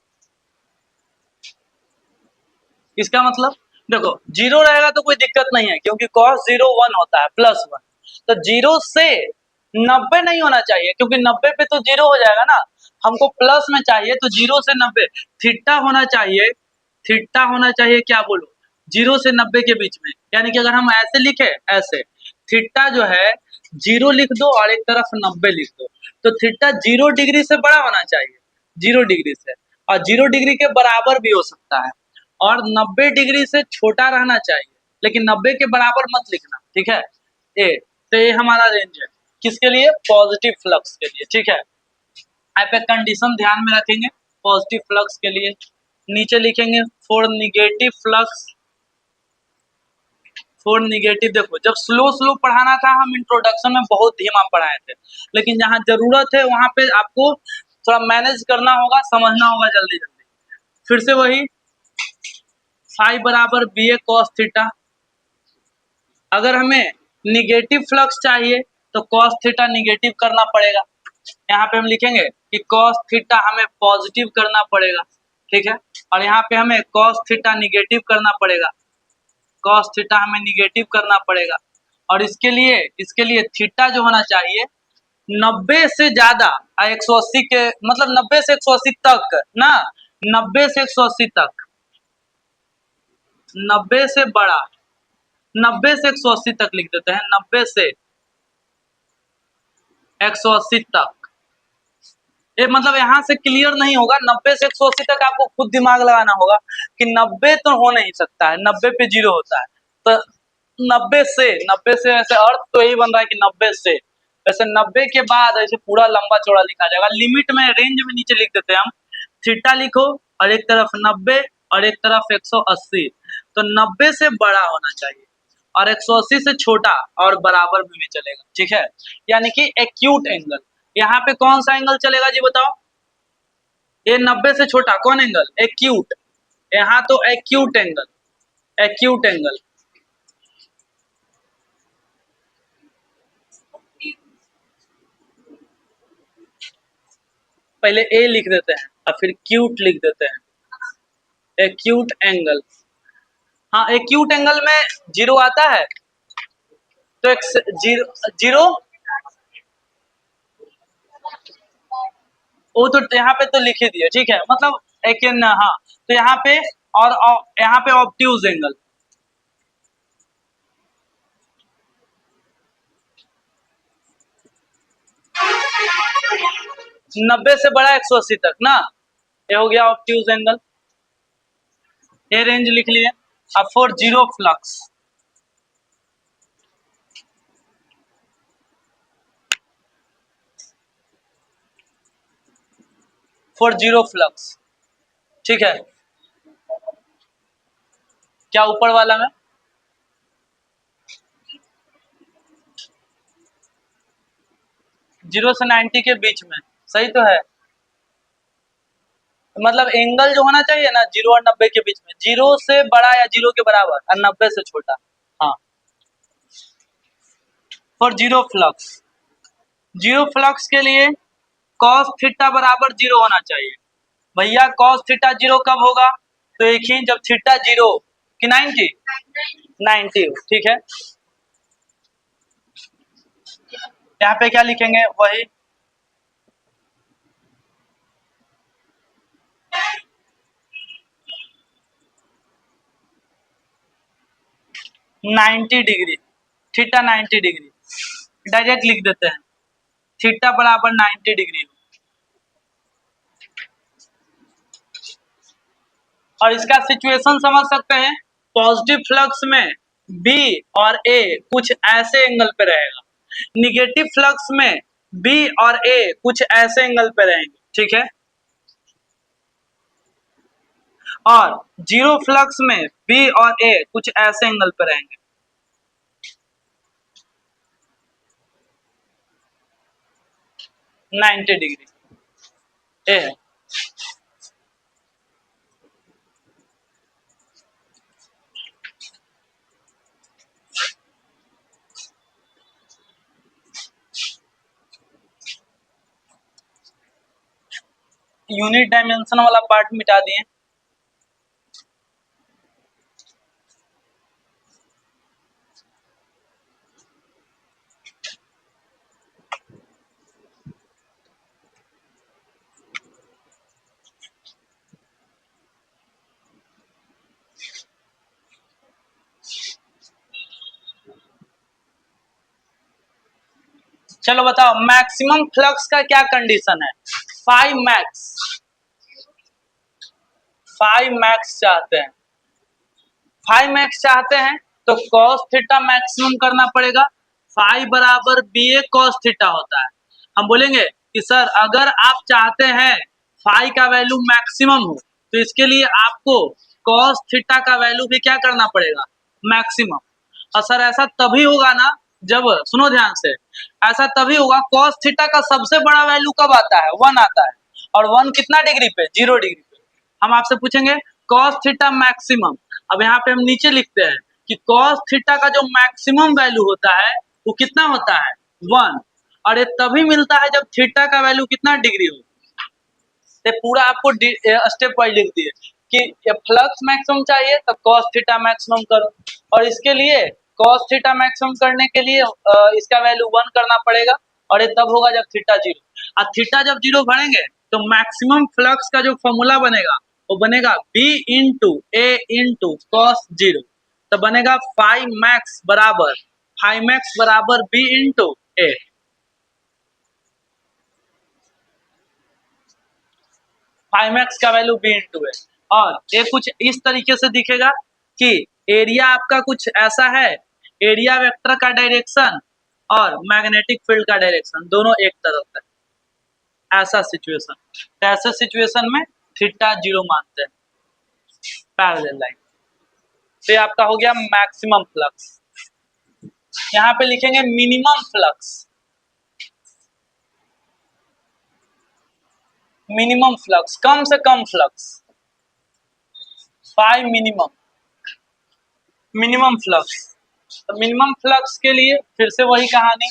इसका मतलब देखो 0 रहेगा तो कोई दिक्कत नहीं है क्योंकि cos 0 1 होता है प्लस 1, तो 0 से 90 नहीं होना चाहिए क्योंकि 90 पे तो 0 हो जाएगा ना, हमको प्लस में चाहिए तो 0 से 90 थीटा होना चाहिए, थीटा होना चाहिए क्या बोलो 0 से 90 के बीच में। यानी कि अगर हम ऐसे लिखे, ऐसे थीटा जो है 0 लिख दो और एक तरफ 90 लिख दो, तो थीटा 0 डिग्री से बड़ा होना चाहिए, 0 डिग्री से, और 0 डिग्री के बराबर भी हो सकता है, और 90 डिग्री से छोटा रहना चाहिए, लेकिन 90 के बराबर मत लिखना, ठीक है। तो ये हमारा रेंज है किसके लिए, पॉजिटिव फ्लक्स के लिए, ठीक है। आप एक कंडीशन ध्यान में रखेंगे पॉजिटिव फ्लक्स के लिए, नीचे लिखेंगे for negative flux, for negative. देखो जब स्लो पढ़ाना था हम इंट्रोडक्शन में बहुत धीमा पढ़ाए थे, लेकिन जहाँ जरूरत है वहां पे आपको थोड़ा मैनेज करना होगा, समझना होगा जल्दी जल्दी। फिर से वही फाई बराबर बी ए कॉस थीटा, अगर हमें निगेटिव फ्लक्स चाहिए तो कॉस थीटा निगेटिव करना पड़ेगा, यहाँ पे हम लिखेंगे कि कॉस थीटा हमें पॉजिटिव करना पड़ेगा, ठीक है, और यहाँ पे हमें कॉस थीटा निगेटिव करना पड़ेगा, कॉस थीटा हमें निगेटिव करना पड़ेगा, और इसके लिए थीटा जो होना चाहिए 90 से ज्यादा, 180 के मतलब 90 से 180 तक ना, 90 से 180 तक, 90 से बड़ा, 90 से 180 तक लिख देते हैं, 90 से 180 तक। ये मतलब यहाँ से क्लियर नहीं होगा, 90 से 180 तक आपको खुद दिमाग लगाना होगा कि 90 तो हो नहीं सकता है, 90 पे 0 होता है, तो 90 से ऐसे अर्थ तो यही बन रहा है कि 90 से, वैसे 90 के बाद ऐसे पूरा लंबा चौड़ा लिखा जाएगा। लिमिट में, रेंज में नीचे लिख देते हैं हम, थीटा लिखो और एक तरफ 90 और एक तरफ 180, तो 90 से बड़ा होना चाहिए और 180 से छोटा और बराबर में भी चलेगा, ठीक है, यानी कि एक्यूट एंगल। यहाँ पे कौन सा एंगल चलेगा जी बताओ, ये 90 से छोटा कौन एंगल, एक्यूट, यहाँ तो एक्यूट एंगल, एक्यूट एंगल, पहले ए लिख देते हैं और फिर क्यूट लिख देते हैं, एक्यूट एंगल। हाँ एक्यूट एंगल में 0 आता है तो जीरो, वो तो यहाँ पे तो लिख ही दिए, ठीक है, मतलब एक हाँ, तो यहाँ पे और यहाँ पे ऑब्ट्यूज एंगल, नब्बे से बड़ा 180 तक ना, ये हो गया ऑब्ट्यूज एंगल, ये रेंज लिख लिए। अब for zero flux, for zero flux, ठीक है, क्या ऊपर वाला में 0 से 90 के बीच में, सही तो है, मतलब एंगल जो होना चाहिए ना 0 और 90 के बीच में, 0 से बड़ा या 0 के बराबर और 90 से छोटा, हाँ, for zero flux, zero flux के लिए cos थीटा बराबर 0 होना चाहिए। भैया cos थीटा 0 कब होगा, तो एक ही जब थीटा 0 कि 90 हो, ठीक है। यहाँ पे क्या लिखेंगे, वही 90 डिग्री, थीटा 90 डिग्री डायरेक्ट लिख देते हैं, थीटा बराबर 90 डिग्री हो, और इसका सिचुएशन समझ सकते हैं, पॉजिटिव फ्लक्स में बी और ए कुछ ऐसे एंगल पे रहेगा, निगेटिव फ्लक्स में बी और ए कुछ ऐसे एंगल पे रहेंगे, ठीक है। और जीरो फ्लक्स में बी और ए कुछ ऐसे एंगल पर रहेंगे। नाइन्टी डिग्री ए है। यूनिट डायमेंशन वाला पार्ट मिटा दिए। चलो बताओ मैक्सिमम फ्लक्स का क्या कंडीशन है? फाइव मैक्स, फाइव मैक्स चाहते हैं, फाइव मैक्स चाहते हैं तो cos थीटा मैक्सिमम करना पड़ेगा। फाइव बराबर बी ए cos थीटा होता है। हम बोलेंगे कि सर अगर आप चाहते हैं फाइव का वैल्यू मैक्सिमम हो तो इसके लिए आपको cos थीटा का वैल्यू भी क्या करना पड़ेगा? मैक्सिमम। और सर ऐसा तभी होगा ना जब, सुनो ध्यान से, ऐसा तभी होगा cos थीटा का सबसे बड़ा वैल्यू कब आता है? वन आता है। और वन कितना डिग्री पे? जीरो डिग्री पे। हम आपसे पूछेंगे cos थीटा मैक्सिमम। अब यहाँ पे हम नीचे लिखते हैं कि cos थीटा का जो मैक्सिमम वैल्यू होता है वो कितना होता है? वन। और ये तभी मिलता है जब थीटा का वैल्यू कितना डिग्री हो। ये पूरा आपको स्टेप वाइज लिख दिए कि फ्लक्स मैक्सिमम चाहिए तब cos थीटा मैक्सिमम करो, और इसके लिए cos थीटा मैक्सिमम करने के लिए इसका वैल्यू वन करना पड़ेगा, और ये तब होगा जब थीटा जीरो। और थीटा जब जीरो भरेंगे तो मैक्सिमम फ्लक्स का जो फॉर्मूला बनेगा वो बनेगा b into A into cos zero. तो बनेगा फाइव मैक्स बराबर b इंटू ए। फाइव एक्स का वैल्यू बी इंटू है। और ये कुछ इस तरीके से दिखेगा कि एरिया आपका कुछ ऐसा है, एरिया वेक्टर का डायरेक्शन और मैग्नेटिक फील्ड का डायरेक्शन दोनों एक तरफ है, ऐसा सिचुएशन। तो ऐसे सिचुएशन में थीटा जीरो मानते हैं, पैरेलल लाइन। तो ये आपका हो गया मैक्सिमम फ्लक्स। यहाँ पे लिखेंगे मिनिमम फ्लक्स। मिनिमम फ्लक्स, कम से कम flux, five minimum, minimum flux. तो मिनिमम फ्लक्स के लिए फिर से वही कहानी,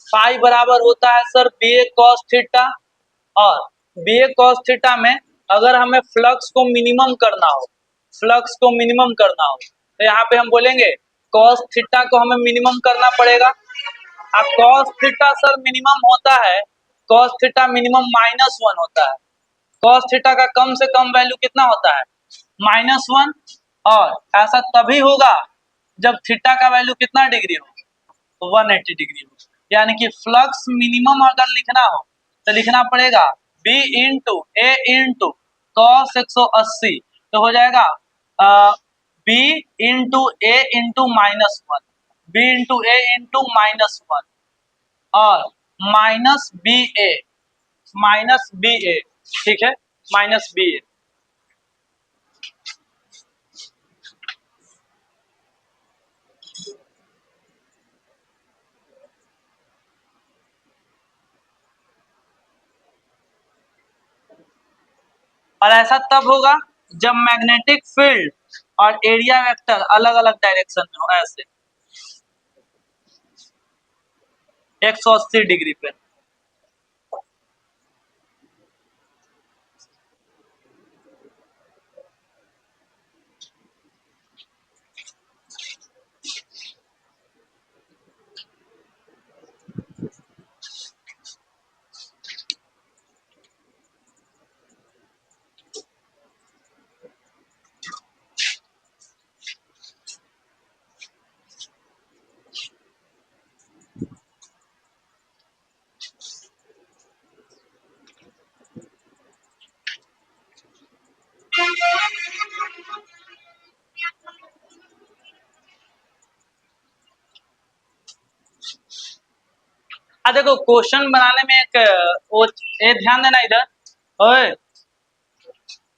फाइव बराबर होता है sir B A cos theta, और बी ए कॉस थीटा में अगर हमें फ्लक्स को मिनिमम करना हो, फ्लक्स को मिनिमम करना हो तो यहाँ पे हम बोलेंगे कॉस थीटा को हमें मिनिमम करना पड़ेगा। अब कॉस थीटा सर मिनिमम होता है, cos theta minimum minus one होता है। कॉस थीटा का कम से कम वैल्यू कितना होता है? Minus one. और ऐसा तभी होगा जब थीटा का वैल्यू कितना डिग्री हो? 180 डिग्री हो। यानी कि फ्लक्स मिनिमम अगर लिखना हो तो लिखना पड़ेगा b into A into cos 180, तो हो जाएगा b into A into minus one, B into A into minus one, और minus B A, minus B A, ठीक है, माइनस बी ए। और ऐसा तब होगा जब मैग्नेटिक फील्ड और एरिया वेक्टर अलग अलग डायरेक्शन में हो, ऐसे 180 डिग्री पे। देखो क्वेश्चन बनाने में एक वो, ये ध्यान देना इधर, ओए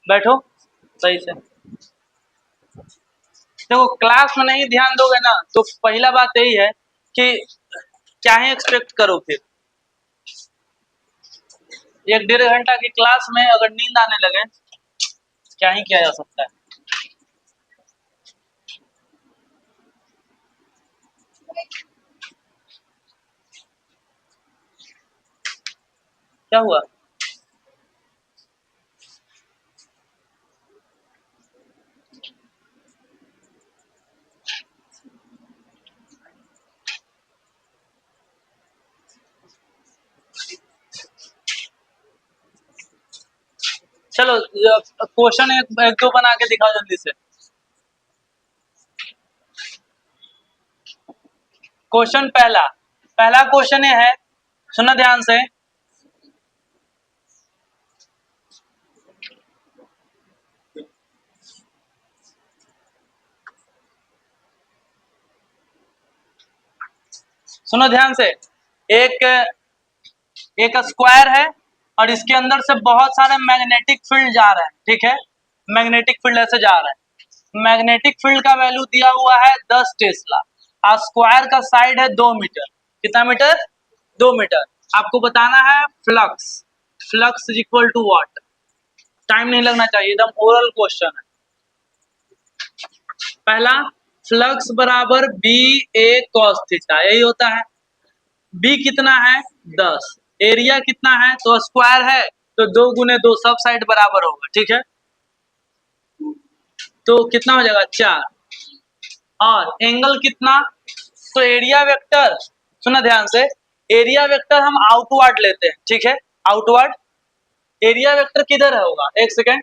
बैठो। सही से देखो, क्लास में नहीं ध्यान दोगे ना तो पहला बात यही है कि क्या ही एक्सपेक्ट करो फिर। 1-1.5 घंटा की क्लास में अगर नींद आने लगे, क्या ही किया जा सकता है। क्या हुआ? चलो क्वेश्चन एक दो बना के दिखाओ जल्दी से। क्वेश्चन पहला पहला क्वेश्चन ये है, सुनना ध्यान से। सुनो ध्यान से। एक एक स्क्वायर है और इसके अंदर से बहुत सारे मैग्नेटिक फील्ड जा रहे हैं, ठीक है। मैग्नेटिक फील्ड ऐसे जा रहा है। मैग्नेटिक फील्ड का वैल्यू दिया हुआ है 10 टेस्ला। स्क्वायर का साइड है 2 मीटर। कितना मीटर? 2 मीटर। आपको बताना है flux. Flux is equal to what? Time नहीं लगना चाहिए, एकदम ओरल क्वेश्चन है। पहला, फ्लक्स बराबर बी ए कॉस थीटा, यही होता है। बी कितना है? 10। एरिया कितना है? तो स्क्वायर है तो 2 × 2 सब साइड बराबर होगा, ठीक है। तो कितना हो जाएगा? 4। और एंगल कितना? तो एरिया वेक्टर, सुना ध्यान से, एरिया वेक्टर हम आउटवर्ड लेते हैं, ठीक है। आउटवर्ड एरिया वेक्टर किधर होगा? एक सेकेंड।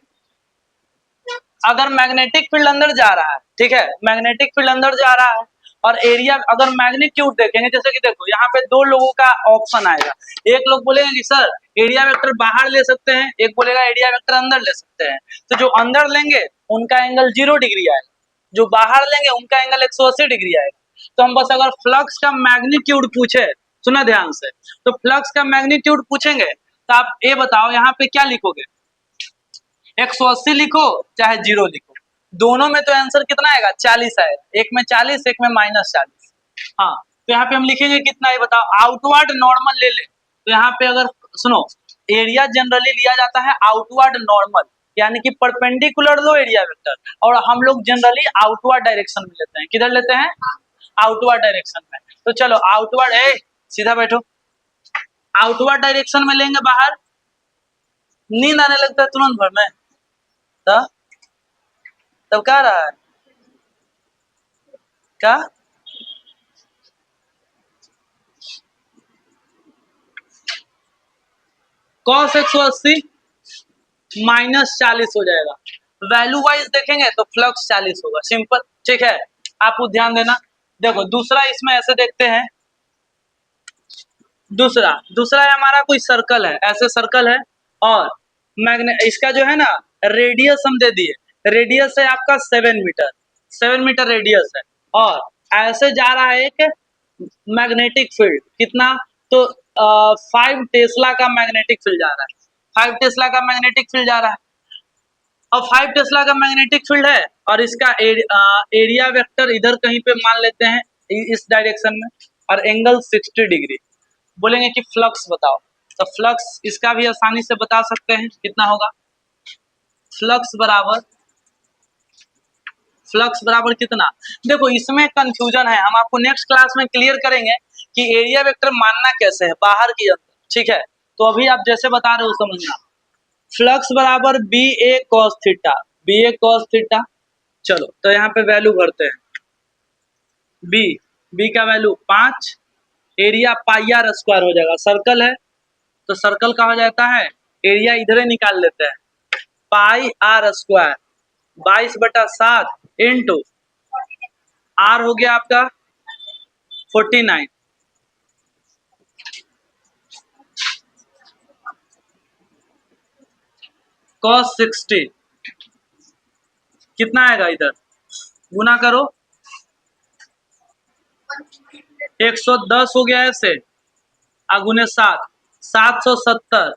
अगर मैग्नेटिक फील्ड अंदर जा रहा है, ठीक है, मैग्नेटिक फील्ड अंदर जा रहा है और एरिया, अगर मैग्नीट्यूड देखेंगे, जैसे कि देखो यहाँ पे 2 लोगों का ऑप्शन आएगा। एक लोग बोलेंगे कि सर एरिया वेक्टर बाहर ले सकते हैं, एक बोलेगा एरिया वेक्टर अंदर ले सकते हैं। तो जो अंदर लेंगे उनका एंगल 0 डिग्री आएगा, जो बाहर लेंगे उनका एंगल 180 डिग्री आएगा। तो हम बस अगर फ्लक्स का मैग्नीट्यूड पूछे, सुना ध्यान से, तो फ्लक्स का मैग्नीट्यूड पूछेंगे तो आप ये बताओ यहाँ पे क्या लिखोगे? 180 लिखो चाहे 0 लिखो, दोनों में तो आंसर कितना आएगा? 40 आएगा। एक में 40, एक में -40। हाँ, तो यहाँ पे हम लिखेंगे कितना, ये बताओ। आउटवर्ड नॉर्मल ले ले तो यहाँ पे अगर सुनो, एरिया जनरली लिया जाता है आउटवर्ड नॉर्मल, यानी कि परपेंडिकुलर लो एरिया वेक्टर, और हम लोग जनरली आउटवर्ड डायरेक्शन में लेते हैं। किधर लेते हैं? आउटवर्ड डायरेक्शन में। तो चलो आउटवर्ड, सीधा बैठो। आउटवर्ड डायरेक्शन में लेंगे बाहर, नींद आने लगता है तुरंत भर में। तब क्या रहा है? क्या? cos 180 -40 हो जाएगा। वैल्यू वाइज देखेंगे तो फ्लक्स 40 होगा, सिंपल, ठीक है। आप ध्यान देना। देखो दूसरा इसमें ऐसे देखते हैं। दूसरा दूसरा है हमारा, कोई सर्कल है, ऐसे सर्कल है और मैग्ने इसका जो है ना रेडियस हम दे दिए। रेडियस है आपका 7 मीटर, 7 मीटर रेडियस है और ऐसे जा रहा है एक मैग्नेटिक फील्ड। कितना? तो 5 टेस्ला का मैग्नेटिक फील्ड जा रहा है। 5 टेस्ला का मैग्नेटिक फील्ड जा रहा है। अब 5 टेस्ला का मैग्नेटिक फील्ड है और इसका एरिया वेक्टर इधर कहीं पे मान लेते हैं, इस डायरेक्शन में, और एंगल 60 डिग्री। बोलेंगे कि फ्लक्स बताओ, तो फ्लक्स इसका भी आसानी से बता सकते हैं। कितना होगा? फ्लक्स बराबर कितना? देखो इसमें कंफ्यूजन है, हम आपको नेक्स्ट क्लास में क्लियर करेंगे कि एरिया वेक्टर मानना कैसे है बाहर की अंदर, ठीक है। तो अभी आप जैसे बता रहे हो समझना। फ्लक्स बराबर B A cos theta, B A cos theta. चलो तो यहाँ पे वैल्यू भरते हैं। बी बी का value 5, area pi r square हो जाएगा। सर्कल है तो सर्कल का हो जाता है, एरिया इधर ही निकाल लेते हैं, पाई आर स्क्वायर 22/7 इंटू आर हो गया आपका 49। cos 60 कितना आएगा? इधर गुना करो, 110 हो गया ऐसे, गुने 7, 770,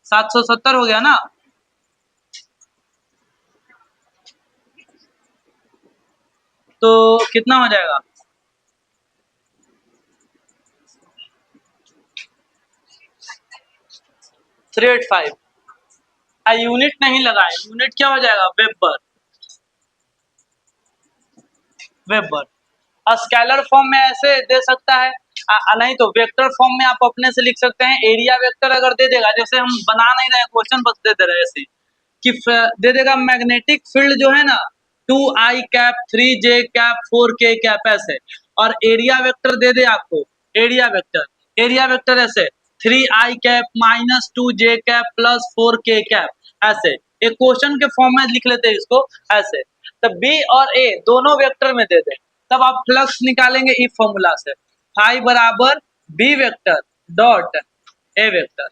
770 हो गया ना। तो कितना हो जाएगा? 385। यूनिट नहीं लगाए, यूनिट क्या हो जाएगा? वेबर। वेबर स्केलर फॉर्म में ऐसे दे सकता है, नहीं तो वेक्टर फॉर्म में आप अपने से लिख सकते हैं। एरिया वेक्टर अगर दे देगा, जैसे हम बना नहीं रहे क्वेश्चन, बस दे दे रहे ऐसे कि दे देगा मैग्नेटिक फील्ड जो है ना 2i cap 3j cap 4k cap ऐसे, और एरिया वेक्टर दे दे आपको। एरिया वेक्टर ऐसे 3i cap minus 2j cap plus 4k cap ऐसे। एक क्वेश्चन के फॉर्म में लिख लेते हैं इसको ऐसे। तब बी और ए दोनों वेक्टर में दे दे, तब आप फ्लक्स निकालेंगे इस फॉर्मूला से। फाई बराबर B vector dot A vector.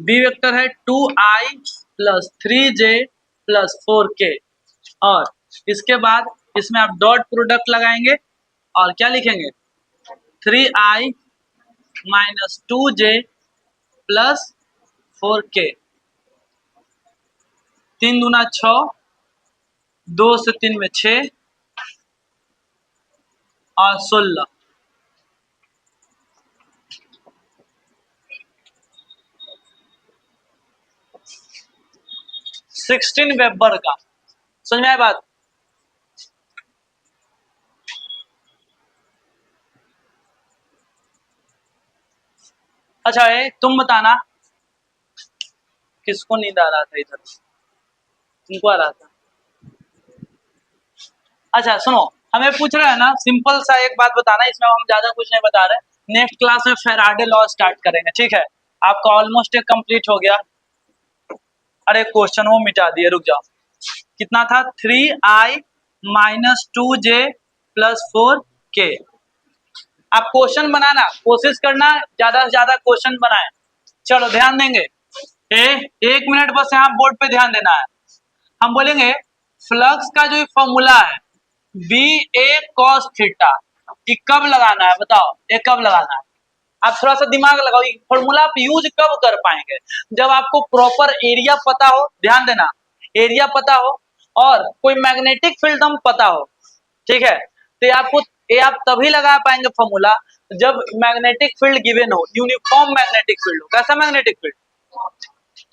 B vector है 2i plus 3j plus 4k, और इसके बाद इसमें आप डॉट प्रोडक्ट लगाएंगे और क्या लिखेंगे? 3i minus 2j plus 4k। 3 दूना 6, 2 से 3 में 6 और 16। 16 वेबर का। समझ में आया बात? अच्छा है, तुम बताना किसको नींद आ रहा था इधर? तुमको आ रहा था? अच्छा सुनो, हमें पूछ रहा है ना, सिंपल सा एक बात बताना, इसमें हम ज्यादा कुछ नहीं बता रहे। नेक्स्ट क्लास में फैराडे लॉ स्टार्ट करेंगे, ठीक है? आपका ऑलमोस्ट एक कंप्लीट हो गया। अरे क्वेश्चन वो मिटा दिए, रुक जाओ। कितना था? 3i minus 2j plus 4k। आप क्वेश्चन बनाना, कोशिश करना ज्यादा से ज्यादा क्वेश्चन बनाए। चलो ध्यान देंगे। ए, 1 मिनट बस यहाँ बोर्ड पे ध्यान देना है। हम बोलेंगे फ्लक्स का जो फॉर्मूला है बी ए कॉस थीटा, ये कब लगाना है बताओ? ये कब लगाना है? आप थोड़ा सा दिमाग लगाओ, ये फॉर्मूला आप यूज कब कर पाएंगे? जब आपको प्रॉपर एरिया पता हो। ध्यान देना, एरिया पता हो और कोई मैग्नेटिक फील्ड हम पता हो, ठीक है? तो ये आप तभी लगा पाएंगे फॉर्मूला जब मैग्नेटिक फील्ड गिवन हो, यूनिफॉर्म मैग्नेटिक फील्ड हो। कैसा मैग्नेटिक फील्ड?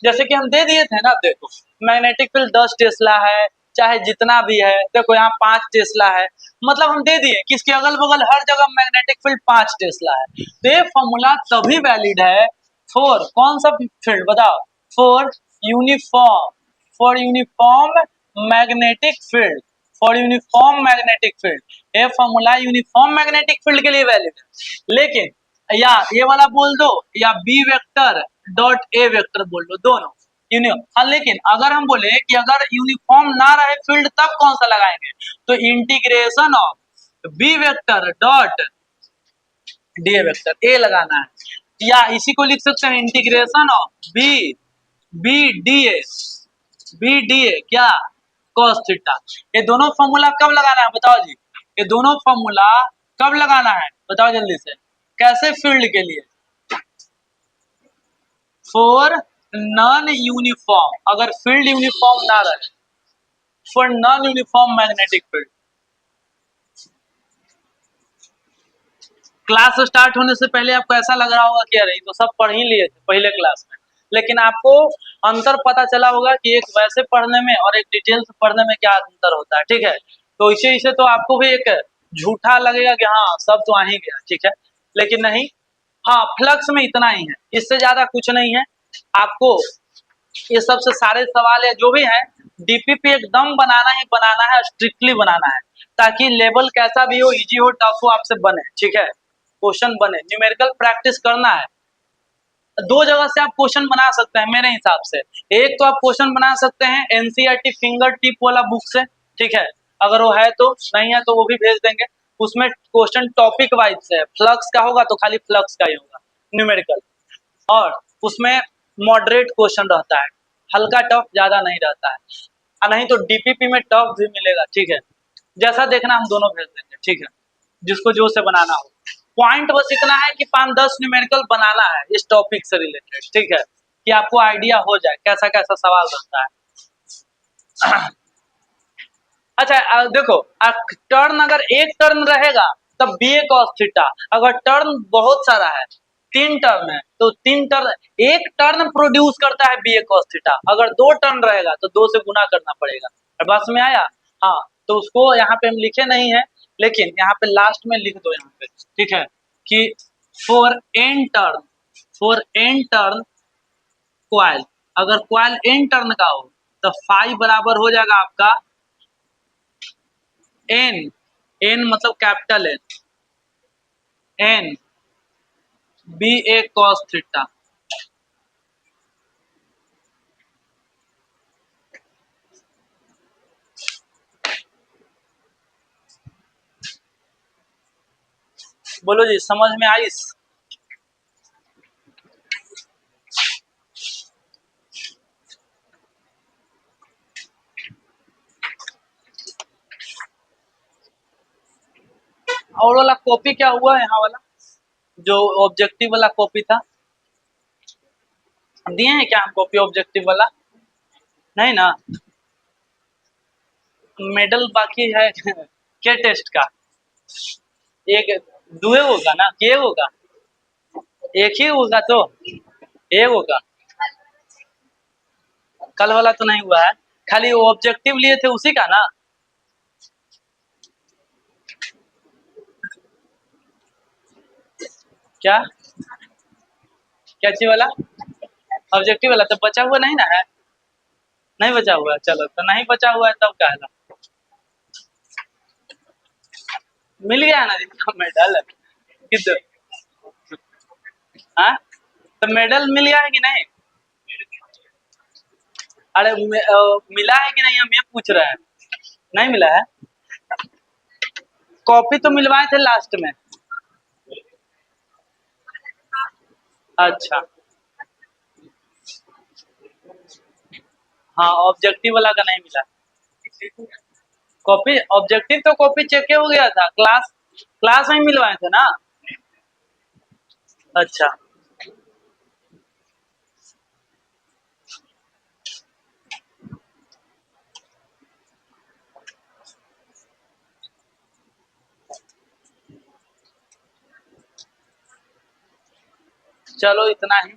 जैसे कि हम दे दिए थे ना, देखो मैग्नेटिक फील्ड 10 टेस्ला है, चाहे जितना भी है, देखो यहाँ 5 टेस्ला है, मतलब हम दे दिए कि इसके अगल बगल हर जगह मैग्नेटिक फील्ड 5 टेस्ला है। तो ये फॉर्मूला तभी वैलिड है फॉर कौन सा फील्ड बताओ? For uniform, for uniform magnetic field, for uniform magnetic field. ये फॉर्मूला यूनिफॉर्म मैग्नेटिक फील्ड के लिए वैलिड है। लेकिन या ये वाला बोल दो या B vector dot A vector बोल दो, दोनों यूनिफॉर्म। हाँ, लेकिन अगर हम बोले कि अगर यूनिफॉर्म ना रहे फील्ड तब कौन सा लगाएंगे? तो integration of B vector dot D A vector A लगाना है, या इसी को लिख सकते हैं integration of B B D A, B D A क्या? cos theta. ये दोनों फॉर्मूला कब लगाना है बताओ जी? ये दोनों फॉर्मूला कब लगाना है बताओ जल्दी से? कैसे फील्ड के लिए? फॉर नॉन यूनिफॉर्म, अगर फील्ड यूनिफॉर्म ना रहे, for non uniform magnetic field. Class start होने से पहले आपको ऐसा लग रहा होगा कि अरे तो सब पढ़ ही लिए थे पहले क्लास में, लेकिन आपको अंतर पता चला होगा कि एक वैसे पढ़ने में और एक डिटेल से पढ़ने में क्या अंतर होता है, ठीक है? तो इसे तो आपको भी एक झूठा लगेगा कि हाँ सब तो आ ही गया, ठीक है? लेकिन नहीं, हाँ फ्लक्स में इतना ही है, इससे ज्यादा कुछ नहीं है। आपको ये सबसे सारे सवाल है जो भी है डीपीपी एकदम बनाना ही बनाना है, स्ट्रिक्टली बनाना है, ताकि लेवल कैसा भी हो, इजी हो टफ हो, आपसे बने, ठीक है? क्वेश्चन बने, न्यूमेरिकल प्रैक्टिस करना है। दो जगह से आप क्वेश्चन बना सकते हैं मेरे हिसाब से। एक तो आप क्वेश्चन बना सकते हैं एनसीईआरटी फिंगर टिप वाला बुक से, ठीक है? अगर वो है तो, नहीं है तो वो भी भेज देंगे। उसमें क्वेश्चन टॉपिक वाइज से है, फ्लक्स का होगा तो खाली फ्लक्स का ही होगा न्यूमेरिकल, और उसमें मॉडरेट क्वेश्चन रहता है, हल्का टफ ज्यादा नहीं रहता है। नहीं तो डीपीपी में टफ भी मिलेगा, ठीक है? जैसा देखना हम दोनों भेज देंगे, ठीक है? जिसको जो से बनाना हो। पॉइंट बस इतना है कि 5-10 न्यूमेरिकल बनाना है इस टॉपिक से रिलेटेड, ठीक है? कि आपको आइडिया हो जाए कैसा कैसा सवाल रहता है। अच्छा देखो, टर्न अगर एक टर्न रहेगा तब बी ए कॉस थीटा, अगर टर्न बहुत सारा है, 3 टर्न है, तो 3 टर्न, एक टर्न प्रोड्यूस करता है बी ए कॉस थीटा, अगर 2 टर्न रहेगा तो 2 से गुना करना पड़ेगा। बात में आया? हाँ, तो उसको यहाँ पे हम लिखे नहीं है, लेकिन यहाँ पे लास्ट में लिख दो यहाँ पे, ठीक है, कि फॉर एन टर्न क्वाइल, अगर क्वाइल एन टर्न का हो तो फाई बराबर हो जाएगा आपका एन, एन मतलब capital N B A cos theta. बोलो जी, समझ में आई? और वाला कॉपी क्या हुआ, यहाँ वाला जो ऑब्जेक्टिव वाला कॉपी था, दिए हैं क्या हम कॉपी ऑब्जेक्टिव वाला? नहीं ना, मेडल बाकी है क्या टेस्ट का? एक दुए होगा ना, के होगा? एक ही होगा तो एक होगा, कल वाला तो नहीं हुआ है, खाली वो ऑब्जेक्टिव लिए थे उसी का ना? क्या क्या चीज वाला? ऑब्जेक्टिव वाला तो बचा हुआ नहीं ना है? नहीं बचा हुआ है, चलो तो नहीं बचा हुआ है तब क्या है, मिल गया ना जिसका मेडल, किधर? हाँ, तो मेडल मिल गया है कि नहीं? अरे मिला है कि नहीं हम ये पूछ रहे हैं, नहीं मिला है? कॉपी तो मिलवाए थे लास्ट में। अच्छा, हाँ, ऑब्जेक्टिव वाला का नहीं मिला। कॉपी ऑब्जेक्टिव तो कॉपी चेक हो गया था, क्लास क्लास में मिलवाए थे ना? अच्छा, चलो इतना ही।